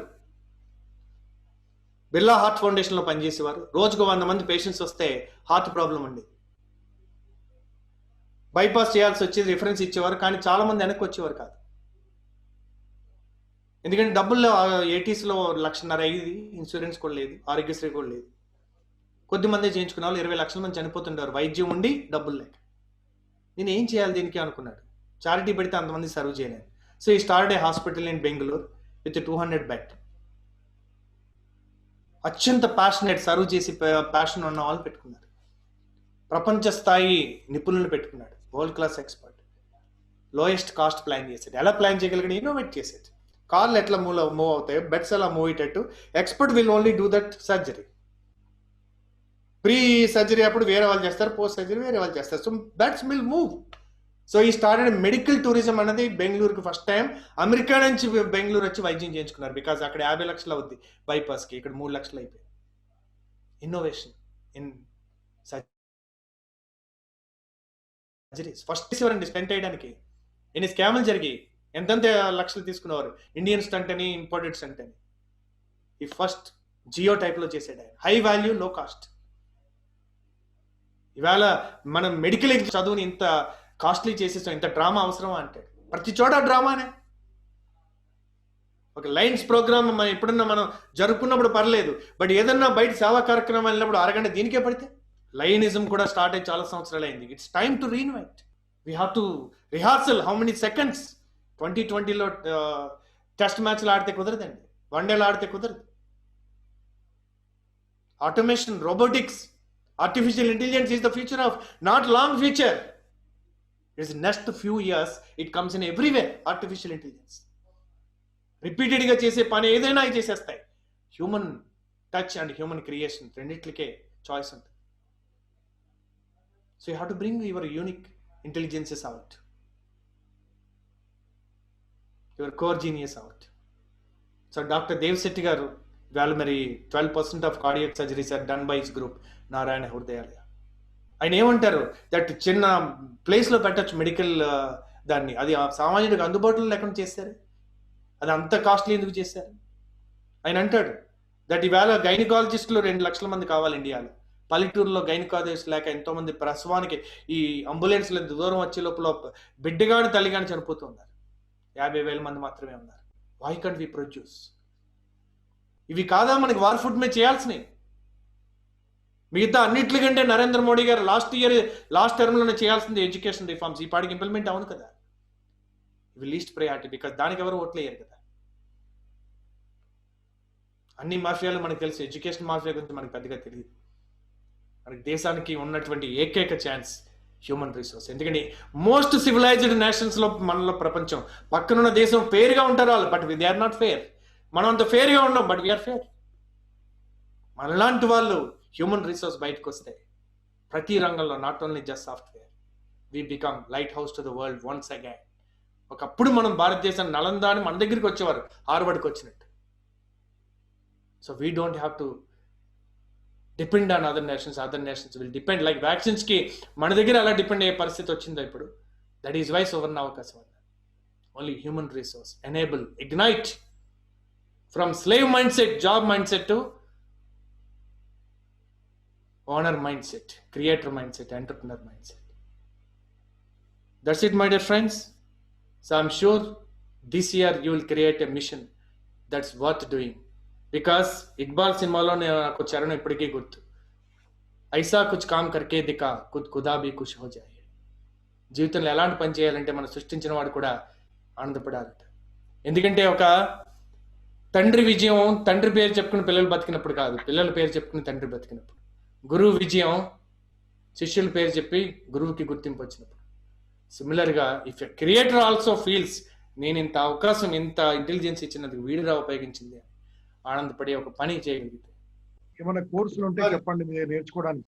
Birla heart ఫౌండేషన్లో పనిచేసేవారు. రోజుకు 100 మంది పేషెంట్స్ వస్తే హార్ట్ ప్రాబ్లం అండి, బైపాస్ చేయాల్సి వచ్చేది, రిఫరెన్స్ ఇచ్చేవారు. కానీ చాలా మంది వెనక్కి వచ్చేవారు కాదు. ఎందుకంటే డబ్బుల్లో 80sలో 1,50,000 అయ్యేది, ఇన్సూరెన్స్ కూడా లేదు, ఆరోగ్యశ్రీ కూడా లేదు. కొద్దిమంది చేయించుకున్న వాళ్ళు 20 లక్షల మంది చనిపోతుంటారు వైద్యం ఉండి డబ్బులు లేక. నేను ఏం చేయాలి దీనికి అనుకున్నాడు. చారిటీ పెడితే అంతమంది సర్వ్ చేయలేను. సో ఈ start A hospital in Bengaluru with 200 bed. అత్యంత ప్యాషనేట్, సర్వ్ చేసి ప్యాషన్ ఉన్న వాళ్ళు పెట్టుకున్నారు. ప్రపంచ స్థాయి నిపుణులను పెట్టుకున్నాడు, world class expert. Lowest cost plan చేసాడు. ఎలా ప్లాన్ చేయగలిగాడు? ఇన్నోవేట్ చేసాడు. కార్లు ఎట్లా మూవ్ అవుతాయి, బెడ్స్ ఎలా మూవ్ అయ్యేటట్టు. Expert will only do that surgery. Pre surgery అప్పుడు వేరే వాళ్ళు చేస్తారు, పోస్ట్ సర్జరీ వేరే వాళ్ళు చేస్తారు. So beds will move. So ఈ స్టార్టెడ్ మెడికల్ టూరిజం అనేది బెంగళూరుకి ఫస్ట్ టైం. అమెరికా నుంచి బెంగళూరు వచ్చి వైద్యం చేయించుకున్నారు. బికాజ్ అక్కడ 50 లక్షలు అవుద్ది బైపాస్కి, ఇక్కడ 3 లక్షలు అయిపోయింది. Innovation in surgeries. ఫస్ట్ ఎవరండి స్టంట్ వేయడానికి? ఎన్ని స్కాములు జరిగాయి, ఎంతంత లక్షలు తీసుకునేవారు. ఇండియన్ స్టంట్ అని, ఇంపోర్టెడ్ స్టంట్ అని. ఈ ఫస్ట్ జియో టైప్లో చేసాడు ఆయన. హై వాల్యూ, లో కాస్ట్. ఇవాళ మనం మెడికల్ చదువుని ఇంత కాస్ట్లీ చేసేస్తాం, ఇంత డ్రామా అవసరమా అంటే ప్రతి చోట డ్రామానే. ఒక లైన్స్ ప్రోగ్రామ్ మనం ఎప్పుడన్నా మనం జరుపుకున్నప్పుడు పర్లేదు, బట్ ఏదన్నా బయట సేవా కార్యక్రమం వెళ్ళినప్పుడు అరగంట దీనికే పడితే. లయనిజం కూడా స్టార్ట్ అయ్యి చాలా సంవత్సరాలు అయింది. It's time to reinvent. We have to rehearsal how many seconds. 2020లో టెస్ట్ మ్యాచ్లు ఆడితే కుదరదండి, వన్డేలు ఆడితే కుదరదు. Automation, robotics, artificial intelligence is the future of not long future. It's next few years it comes in everywhere. Artificial intelligence రిపీటెడ్గా చేసే పని ఏదైనా అవి చేసేస్తాయి. Human touch and human creation రెండిట్లకే చాయిస్ ఉంటుంది. So you have to bring your unique intelligences out, your core genius out. So Dr. Dev Sethi garu వాళ్ళు మరి 12% of cardiac surgeries are done by his group, Narayana Hrudayalaya. ఆయన ఏమంటారు, దట్ చిన్న ప్లేస్లో పెట్టచ్చు మెడికల్ దాన్ని, అది సామాన్యుడికి అందుబాటులో లేకుండా చేశారు. అది అంత కాస్ట్లీ ఎందుకు చేశారు? ఆయన అంటాడు దట్ ఈవేళ గైనకాలజిస్టులు 2 లక్షల మంది కావాలి ఇండియాలో. పల్లెటూరులో గైనకాలజిస్ట్ లేక ఎంతోమంది ప్రసవానికి ఈ అంబులెన్స్లు ఎంత దూరం వచ్చే లోపల బిడ్డగాని తల్లిగాని చనిపోతున్నారు. 50,000 మంది మాత్రమే ఉన్నారు. Why can't we produce? ఇవి కాదా మనకి వార్ ఫుడ్ మీద చేయాల్సినవి? మిగతా అన్నిట్లకంటే నరేంద్ర మోడీ గారు లాస్ట్ టర్మ్లోనే చేయాల్సింది ఎడ్యుకేషన్ రిఫార్మ్స్. ఈ పాటికి ఇంప్లిమెంట్ అవును కదా. ఇవి లీస్ట్ ప్రయారిటీ, బికాస్ దానికి ఎవరు ఓట్లు వేయరు కదా. అన్ని మాఫియాలు మనకు తెలుసు, ఎడ్యుకేషన్ మాఫియా గురించి మనకు పెద్దగా తెలియదు. మనకి దేశానికి ఉన్నటువంటి ఏకైక ఛాన్స్ హ్యూమన్ రిసోర్స్. ఎందుకని మోస్ట్ సివిలైజ్డ్ నేషన్స్లో మనలో ప్రపంచం పక్కనున్న దేశం ఫేర్గా ఉంటారు వాళ్ళు, but they are not fair. మనం అంత ఫేర్గా ఉన్నాం, బట్ వీఆర్ ఫేర్. మనలాంటి వాళ్ళు హ్యూమన్ రిసోర్స్ బయటకు వస్తే ప్రతి రంగంలో, not only just software, we become lighthouse to the world once again. ఒకప్పుడు మనం భారతదేశం నలంద అని మన దగ్గరికి వచ్చేవారు, హార్వర్డ్కి వచ్చినట్టు. So we don't have to depend on other nations will depend like వ్యాక్సిన్స్కి మన దగ్గర అలా డిపెండ్ అయ్యే పరిస్థితి వచ్చిందో ఇప్పుడు. దట్ ఈస్ వై సువర్ణ అవకాశం అన్నారు. Only human resource enable ignite from slave mind set, job mind set to owner mind set, creator mind set, entrepreneur mind set. That's it, my dear friends. So I'm sure this year you will create a mission that's worth doing. Because Iqbal సినిమాలో నాకు చరణం ఇప్పటికీ గుర్తు. ఐసా కుచ్ కామ్ కర్కే దికా ఖుద్ ఖుదా భీ ఖుష్ హో జాయే. జీవితంలో ఎలాంటి పని చేయాలంటే మనం సృష్టించిన వాడు కూడా ఆనందపడాలట. ఎందుకంటే ఒక తండ్రి విజయం తండ్రి పేరు చెప్పుకుని పిల్లలు బతికినప్పుడు కాదు, పిల్లల పేరు చెప్పుకుని తండ్రి బతికినప్పుడు. గురువు విజయం శిష్యుల పేరు చెప్పి గురువుకి గుర్తింపు వచ్చినప్పుడు. సిమిలర్గా if a creator also feels నేను ఇంత అవకాశం, ఇంత ఇంటెలిజెన్స్ ఇచ్చినందుకు వీడిరా ఉపయోగించింది ఆనందపడి ఒక పని చేయగలిగితే. ఏమైనా కోర్సులు ఉంటే చెప్పండి మీరు నేర్చుకోవడానికి.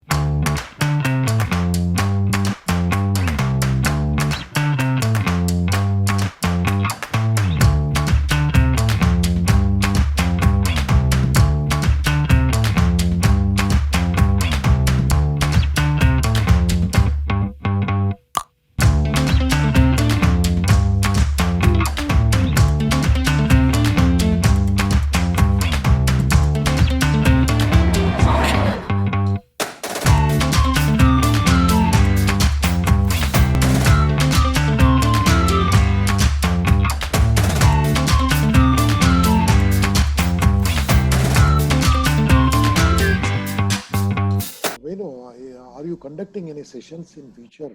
Are you conducting any sessions in future?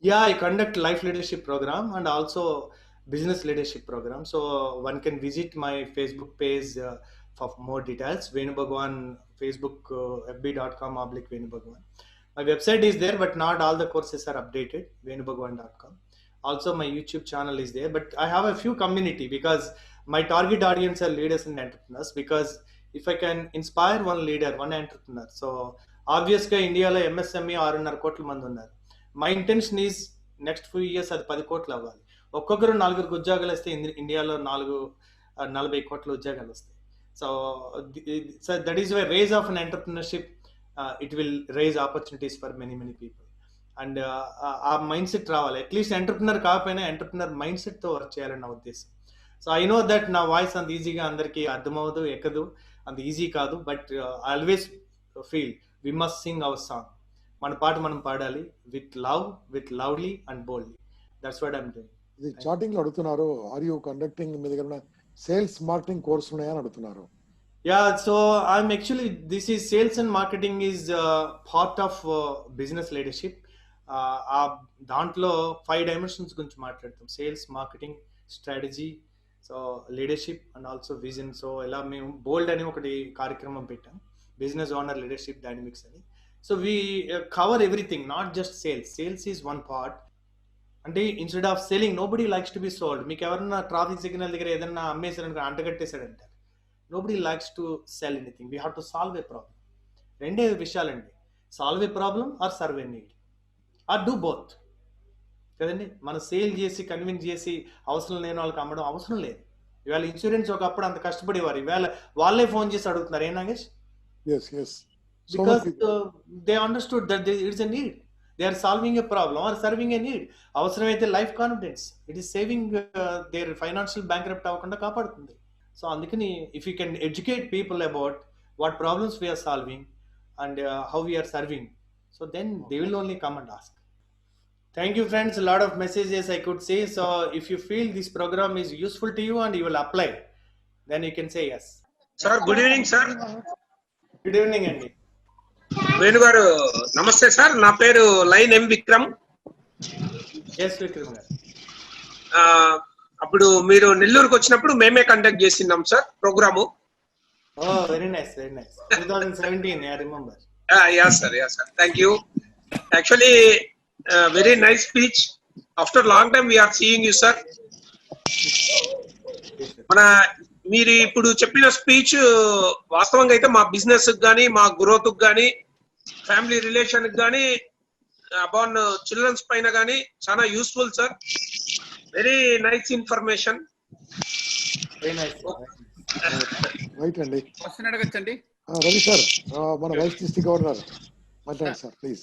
Yeah, I conduct life leadership program and also business leadership program. So one can visit my Facebook page for more details. Venu Bhagwan Facebook fb.com/Venu Bhagwan. My website is there, but not all the courses are updated. venubhagwan.com. Also my YouTube channel is there, but I have a few community because my target audience are leaders and entrepreneurs. Because if I can inspire one leader, one entrepreneur, so ఆబ్వియస్గా ఇండియాలో ఎంఎస్ఎంఈ 6.5 కోట్ల మంది ఉన్నారు. My intention is next few years అది 10 కోట్లు అవ్వాలి. ఒక్కొక్కరు 4 ఉద్యోగాలు వస్తే ఇండియాలో 40 కోట్ల ఉద్యోగాలు వస్తాయి. So that is why raise of an entrepreneurship, it will raise opportunities for many people. And ఆ మైండ్ సెట్ రావాలి. అట్లీస్ట్ ఎంటర్ప్రినర్ కాకపోయినా ఎంటర్ప్రినర్ మైండ్ సెట్తో వర్క్ చేయాలని నా ఉద్దేశం. సో ఐ నో దట్ నా వాయిస్ అంత ఈజీగా అందరికీ అర్థమవుదు, ఎక్కదు, అంత ఈజీ కాదు. But I always feel we must sing our song. మన పాట మనం పాడాలి with love, with loudly and boldly. That's what I'm doing. ఇది చాటింగ్ లో అడుగుతున్నారు, ఆర్ యు కండక్టింగ్ మీ దగ్గర సేల్స్ మార్కెటింగ్ కోర్స్ ఉన్నాయని అడుగుతున్నారు. Yeah, so I'm actually, this is sales and marketing is part of business leadership. దాంట్లో 5 dimensions గురించి మాట్లాడతాం. Sales, marketing, strategy, so leadership and also vision. So ఇలా మేము బోల్డ్ అని ఒకటి కార్యక్రమం పెట్టాం, బిజినెస్ ఓనర్ లీడర్షిప్ డైనమిక్స్ అని. So we cover everything, not just sales. Sales is one part. అంటే instead of selling, nobody likes to be sold. మీకు ఎవరన్నా ట్రాఫిక్ సిగ్నల్ దగ్గర ఏదన్నా అమ్మేసారని అంటగట్టేశాడంటారు. Nobody likes to sell anything. We have to solve a problem. రెండే విషయాలండి, solve a problem are serve a need or do both కదండి. మనం సేల్ చేసి కన్విన్స్ చేసి అవసరం లేని వాళ్ళకి అమ్మడం అవసరం లేదు. ఇవాళ ఇన్సూరెన్స్ ఒకప్పుడు అంత కష్టపడేవారు, ఇవాళ వాళ్ళే ఫోన్ చేసి అడుగుతున్నారు, ఏ Nagesh? Yes. So because they understood that there is a need. They are solving a problem or serving a need. అవసరమైతే life confidence, it is saving their financial bankrupt అవ్వకుండా కాపాడుతుంది. సో అందుకని if you can educate people about what problems we are solving and how we are serving, so then they will only come and ask. Thank you friends, a lot of messages I could say. So if you feel this program is useful to you and you will apply, then you can say yes. Sir, good evening sir. Good evening అండి. వేణు గారు నమస్తే సార్, నా పేరు line M Vikram. Yes Vikram garu. అప్పుడు మీరు నెల్లూరుకి వచ్చినప్పుడు మేమే కండక్ట్ చేసినాం sir programme. Oh, very nice, very nice. 2017, I remember. Yeah sir, thank you. Actually very nice speech. After long time we are seeing you sir. మన మీరు ఇప్పుడు చెప్పిన స్పీచ్ వాస్తవంగా అయితే మా బిజినెస్ కానీ, మా గ్రోత్ కానీ, ఫ్యామిలీ రిలేషన్ కానీ, అబౌన్ చిల్డ్రన్స్ పైన కానీ చాలా useful sir. Very nice information. Very nice. Right అండి. క్వశ్చన్ అడగచ్చండి. రవి సార్, మన వైస్ డిస్ట్రిక్ట్ గవర్నర్ మాట్లాడండి సార్ ప్లీజ్.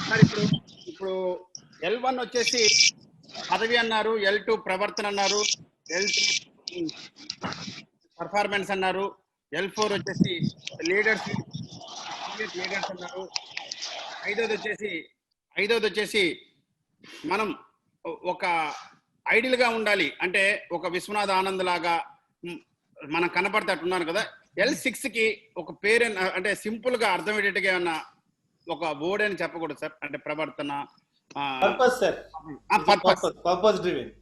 సార్ ఇప్పుడు L1 వచ్చేసి పదవి అన్నారు, L2 ప్రవర్తన అన్నారు, L3 పర్ఫార్మెన్స్ అన్నారు, L4 వచ్చేసి లీడర్స్ అన్నారు, ఐదోది వచ్చేసి మనం ఒక ఐడియల్ గా ఉండాలి అంటే ఒక విశ్వనాథ ఆనంద్ లాగా మనం కనపడతాట్టున్నాను కదా. L6 కి ఒక పేరు అంటే సింపుల్ గా అర్థమయ్యేట్టుగా ఏమన్నా ఒక వర్డ్ అని చెప్పకూడదు సార్, అంటే ప్రవర్తన purpose sir, purpose driven.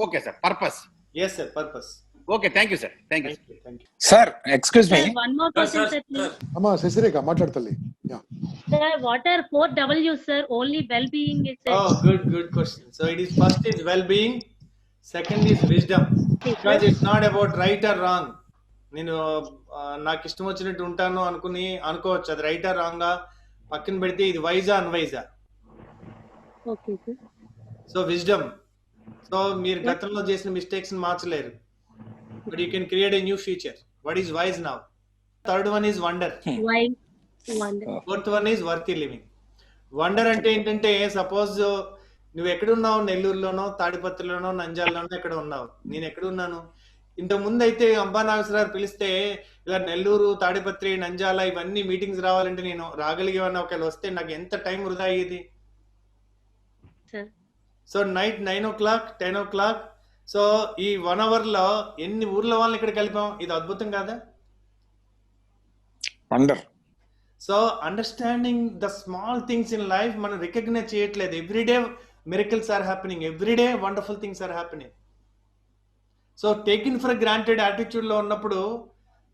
Okay sir, purpose. yes sir, purpose. Okay, thank you sir, thank you. Sir excuse me, One more question, sir, please. అమ్మా Sasirekha మాట్లాడతల్లి. Sir, what are 4 W's, sir? Only well-being is said. Oh, good question. So it is, first is well-being, second is wisdom, because it's not about right or wrong. నేను నాకు ఇష్టం వచ్చినట్టు ఉంటాను అనుకోవచ్చు, అది రైటా రాంగా పక్కన పెడితే ఇది వైజా అన్వైజా. Okay, sir. So wisdom, so మీరు గతంలో చేసిన మిస్టేక్స్ మార్చలేరు, but you can create a new future. What is wise now? Third one is wonder, Why? Wonder. Fourth one is worthy living. Wonder అంటే ఏంటంటే, సపోజ్ నువ్వు ఎక్కడున్నావు, నెల్లూరులోనో తాడిపత్రిలోనో నంద్యాలలోనో ఎక్కడ ఉన్నావు, నేను ఎక్కడున్నాను. ఇంతకు ముందు అయితే అంబా నాగేశ్వరరావు పిలిస్తే ఇలా నెల్లూరు, తాడిపత్రి, నంద్యాల ఇవన్నీ మీటింగ్స్ రావాలంటే నేను రాగలిగేవన్నా ఒకవేళ వస్తే నాకు ఎంత టైం వృధా అయ్యేది. Sir. So night 9 o'clock 10 o'clock, so ఈ 1 hour లో ఎన్ని ఊర్ల వాళ్ళని ఇక్కడ కలిపాం, ఇది అద్భుతం కాదా? Wonder. So understanding the small things in life మనం రికగ్నైజ్ చేయట్లేదు. Everyday miracles are happening, everyday wonderful things are happening. So taken for granted attitude లో ఉన్నప్పుడు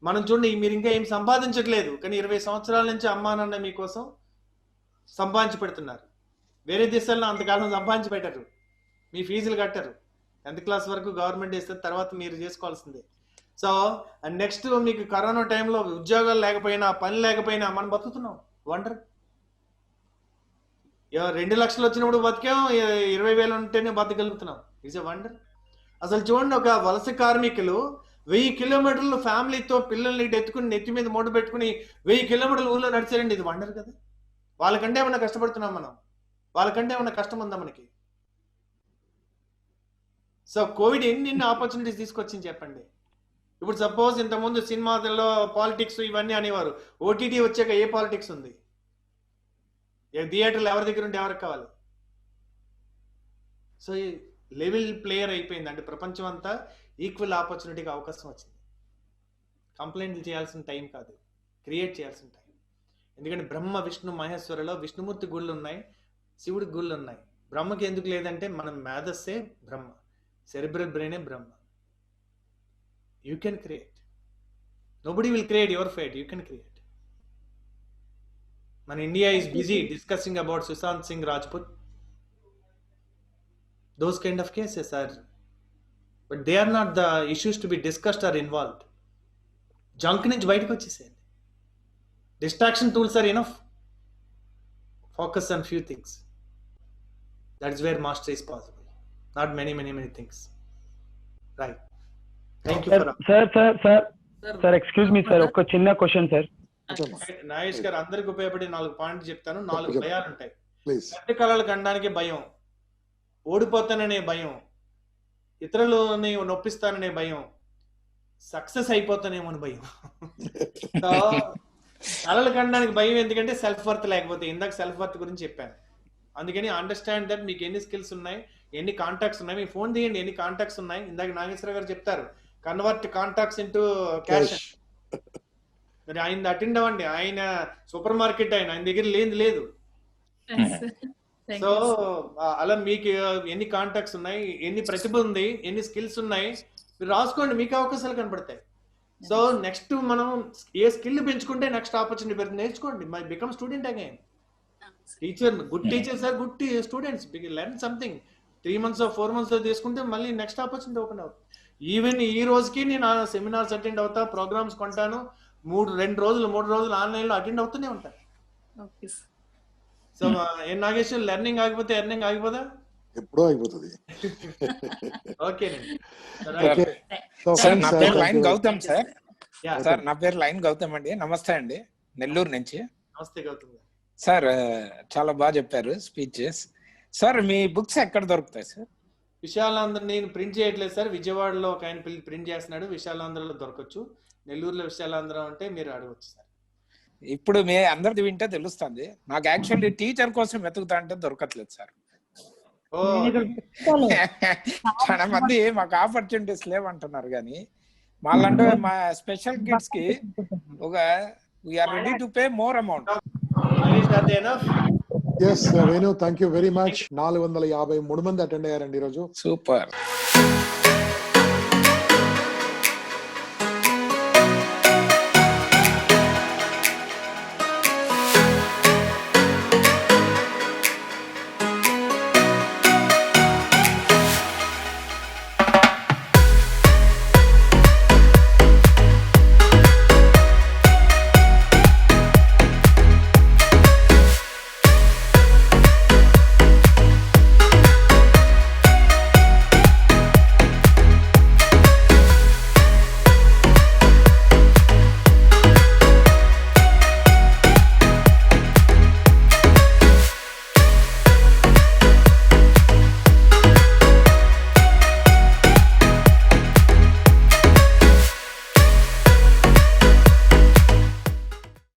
మనం చూడండి, మీరు ఇంకా ఏం సంపాదించట్లేదు, కానీ 20 సంవత్సరాల నుంచి అమ్మా నాన్న మీకోసం సంపాదించి పెడుతున్నారు. వేరే దేశాల్లో అంతకాలం సంపాదించి పెట్టరు, మీ ఫీజులు కట్టరు, 10th క్లాస్ వరకు గవర్నమెంట్ ఇస్తుంది, తర్వాత మీరు చేసుకోవాల్సిందే. సో నెక్స్ట్ మీకు కరోనా టైంలో ఉద్యోగాలు లేకపోయినా, పని లేకపోయినా మనం బతుకుతున్నాం. వండర్. 2 లక్షలు వచ్చినప్పుడు బతికాం, 20,000 ఉంటేనే బతకగలుగుతున్నాం. It's a wonder. అసలు చూడండి, ఒక వలస కార్మికులు 1000 కిలోమీటర్లు ఫ్యామిలీతో పిల్లల్ని ఎత్తుకుని నెత్తి మీద మూట పెట్టుకుని 1000 కిలోమీటర్ల ఊళ్ళో నడిచారండి. ఇది వండర్ కదా. వాళ్ళకంటే ఏమన్నా కష్టపడుతున్నాం మనం, వాళ్ళకంటే ఏమన్నా కష్టం ఉందా మనకి? సో కోవిడ్ ఎన్ని ఆపర్చునిటీస్ తీసుకొచ్చింది చెప్పండి. ఇప్పుడు సపోజ్ ఇంతకుముందు సినిమాల్లో పాలిటిక్స్ ఇవన్నీ అనేవారు, ఓటీటీ వచ్చాక ఏ పాలిటిక్స్ ఉంది? థియేటర్లు ఎవరి దగ్గర ఉంటే ఎవరికి కావాలి? సో లెవెల్ ప్లేయర్ అయిపోయింది, అంటే ప్రపంచం అంతా ఈక్వల్ ఆపర్చునిటీకి అవకాశం వచ్చింది. కంప్లైంట్లు చేయాల్సిన టైం కాదు, క్రియేట్ చేయాల్సిన టైం. ఎందుకంటే బ్రహ్మ విష్ణు మహేశ్వరలో విష్ణుమూర్తి గుళ్ళు ఉన్నాయి, శివుడి గుళ్ళు ఉన్నాయి. బ్రహ్మకి ఎందుకు లేదంటే మనం మేధస్సే బ్రహ్మ, సెరిబ్రల్ బ్రెయినే Brahma. You can create, nobody will create your fate, you can create. మన India is busy discussing about Sushant Singh Rajput. Those kind of cases are, but they are not the issues to be discussed or involved. Junk నుంచి బయటకు వచ్చేసేయండి. Distraction tools are enough. Focus on few things. That is where mastery is possible. Not many things. Right. Thank you for sir excuse me sir, ఒక చిన్న క్వశ్చన్ సార్. నాగేష్ గారు, అందరికి ఉపయోగపడే 4 పాయింట్లు చెప్తాను. 4 భయాలు ఉంటాయి. ప్లీజ్. పెద్ద కళలు కనడానికి భయం, ఓడిపోతాననే భయం, ఇతరులని నొప్పిస్తాననే భయం, సక్సెస్ అయిపోతానేమో అని భయం. కళలు కనడానికి భయం ఎందుకంటే సెల్ఫ్ వర్త్ లేకపోతే. ఇందాక సెల్ఫ్ వర్త్ గురించి చెప్పాను. అందుకని అండర్స్టాండ్ దట్ మీకు ఎన్ని స్కిల్స్ ఉన్నాయి, ఎన్ని కాంటాక్ట్స్ ఉన్నాయి. మీ ఫోన్ తీయండి, ఎన్ని కాంటాక్ట్స్ ఉన్నాయి. ఇందాక నాగేశ్వర గారు చెప్తారు, కన్వర్ట్ కాంటాక్ట్స్ ఇంటూ క్యాష్. మరి ఆయన అటెండ్ అవ్వండి. ఆయన సూపర్ మార్కెట్, ఆయన దగ్గర లేదు. సో అలా మీకు ఎన్ని కాంటాక్ట్స్ ఉన్నాయి, ఎన్ని ప్రతిభ ఉంది, ఎన్ని స్కిల్స్ ఉన్నాయి, మీరు రాసుకోండి, మీకు అవకాశాలు కనపడతాయి. సో నెక్స్ట్ మనం ఏ స్కిల్ పెంచుకుంటే నెక్స్ట్ ఆపర్చునిటీ పెరుగుతుంది. నేర్చుకోండి, my become student again. Teacher, good teachers are good students. Learn something. 3 months 4 months తీసుకుంటే మళ్ళీ నెక్స్ట్ ఆపర్చునిటీ ఓపెన్ అవుతుంది. ఈవెన్ ఈ రోజుకి నేను సెమినార్స్ అటెండ్ అవుతా, ప్రోగ్రామ్స్ కొంటాను, 3 రోజులు ఆన్లైన్ లో అటెండ్ అవుతూనే ఉంటాను. సో ఏం నాగేశ్వర్, లెర్నింగ్ ఆగిపోతే ఎర్నింగ్ ఆగిపోదా? ఎప్పుడో అయిపోతుంది. ఓకేనండి. సార్ నా పేరు line Gautam sir. Yeah. Sir నా పేరు లైన్ గౌతమ్ అండి. నమస్తే అండి, నెల్లూరు నుంచి. నమస్తే గౌతమ్ గారు. సార్ చాలా బాగా చెప్పారు స్పీచెస్. సార్ మీ బుక్స్ ఎక్కడ దొరుకుతాయి సార్? విశాలాంధ్ర నేను ప్రింట్ చేయట్లేదు సార్, విజయవాడలో ఒక ఆయన ప్రింట్ చేస్తున్నాడు, విశాలాంధ్రలో దొరకచ్చు. నెల్లూరులో విశాలాంధ్ర అంటే మీరు అడగచ్చు సార్. ఇప్పుడు మీ అందరిది వింటే తెలుస్తుంది. నాకు యాక్చువల్లీ టీచర్ కోసం వెతుకుతా అంటే దొరకట్లేదు సార్. ఓ చాలా మంది మాకు ఆపర్చునిటీస్ లేవంటున్నారు, కానీ వాళ్ళంటే మా స్పెషల్ కిడ్స్ కి ఒక we are ready to pay more amount. Yes Venu, thank you very much. 453 మంది అటెండ్ అయ్యారండి ఈరోజు. సూపర్.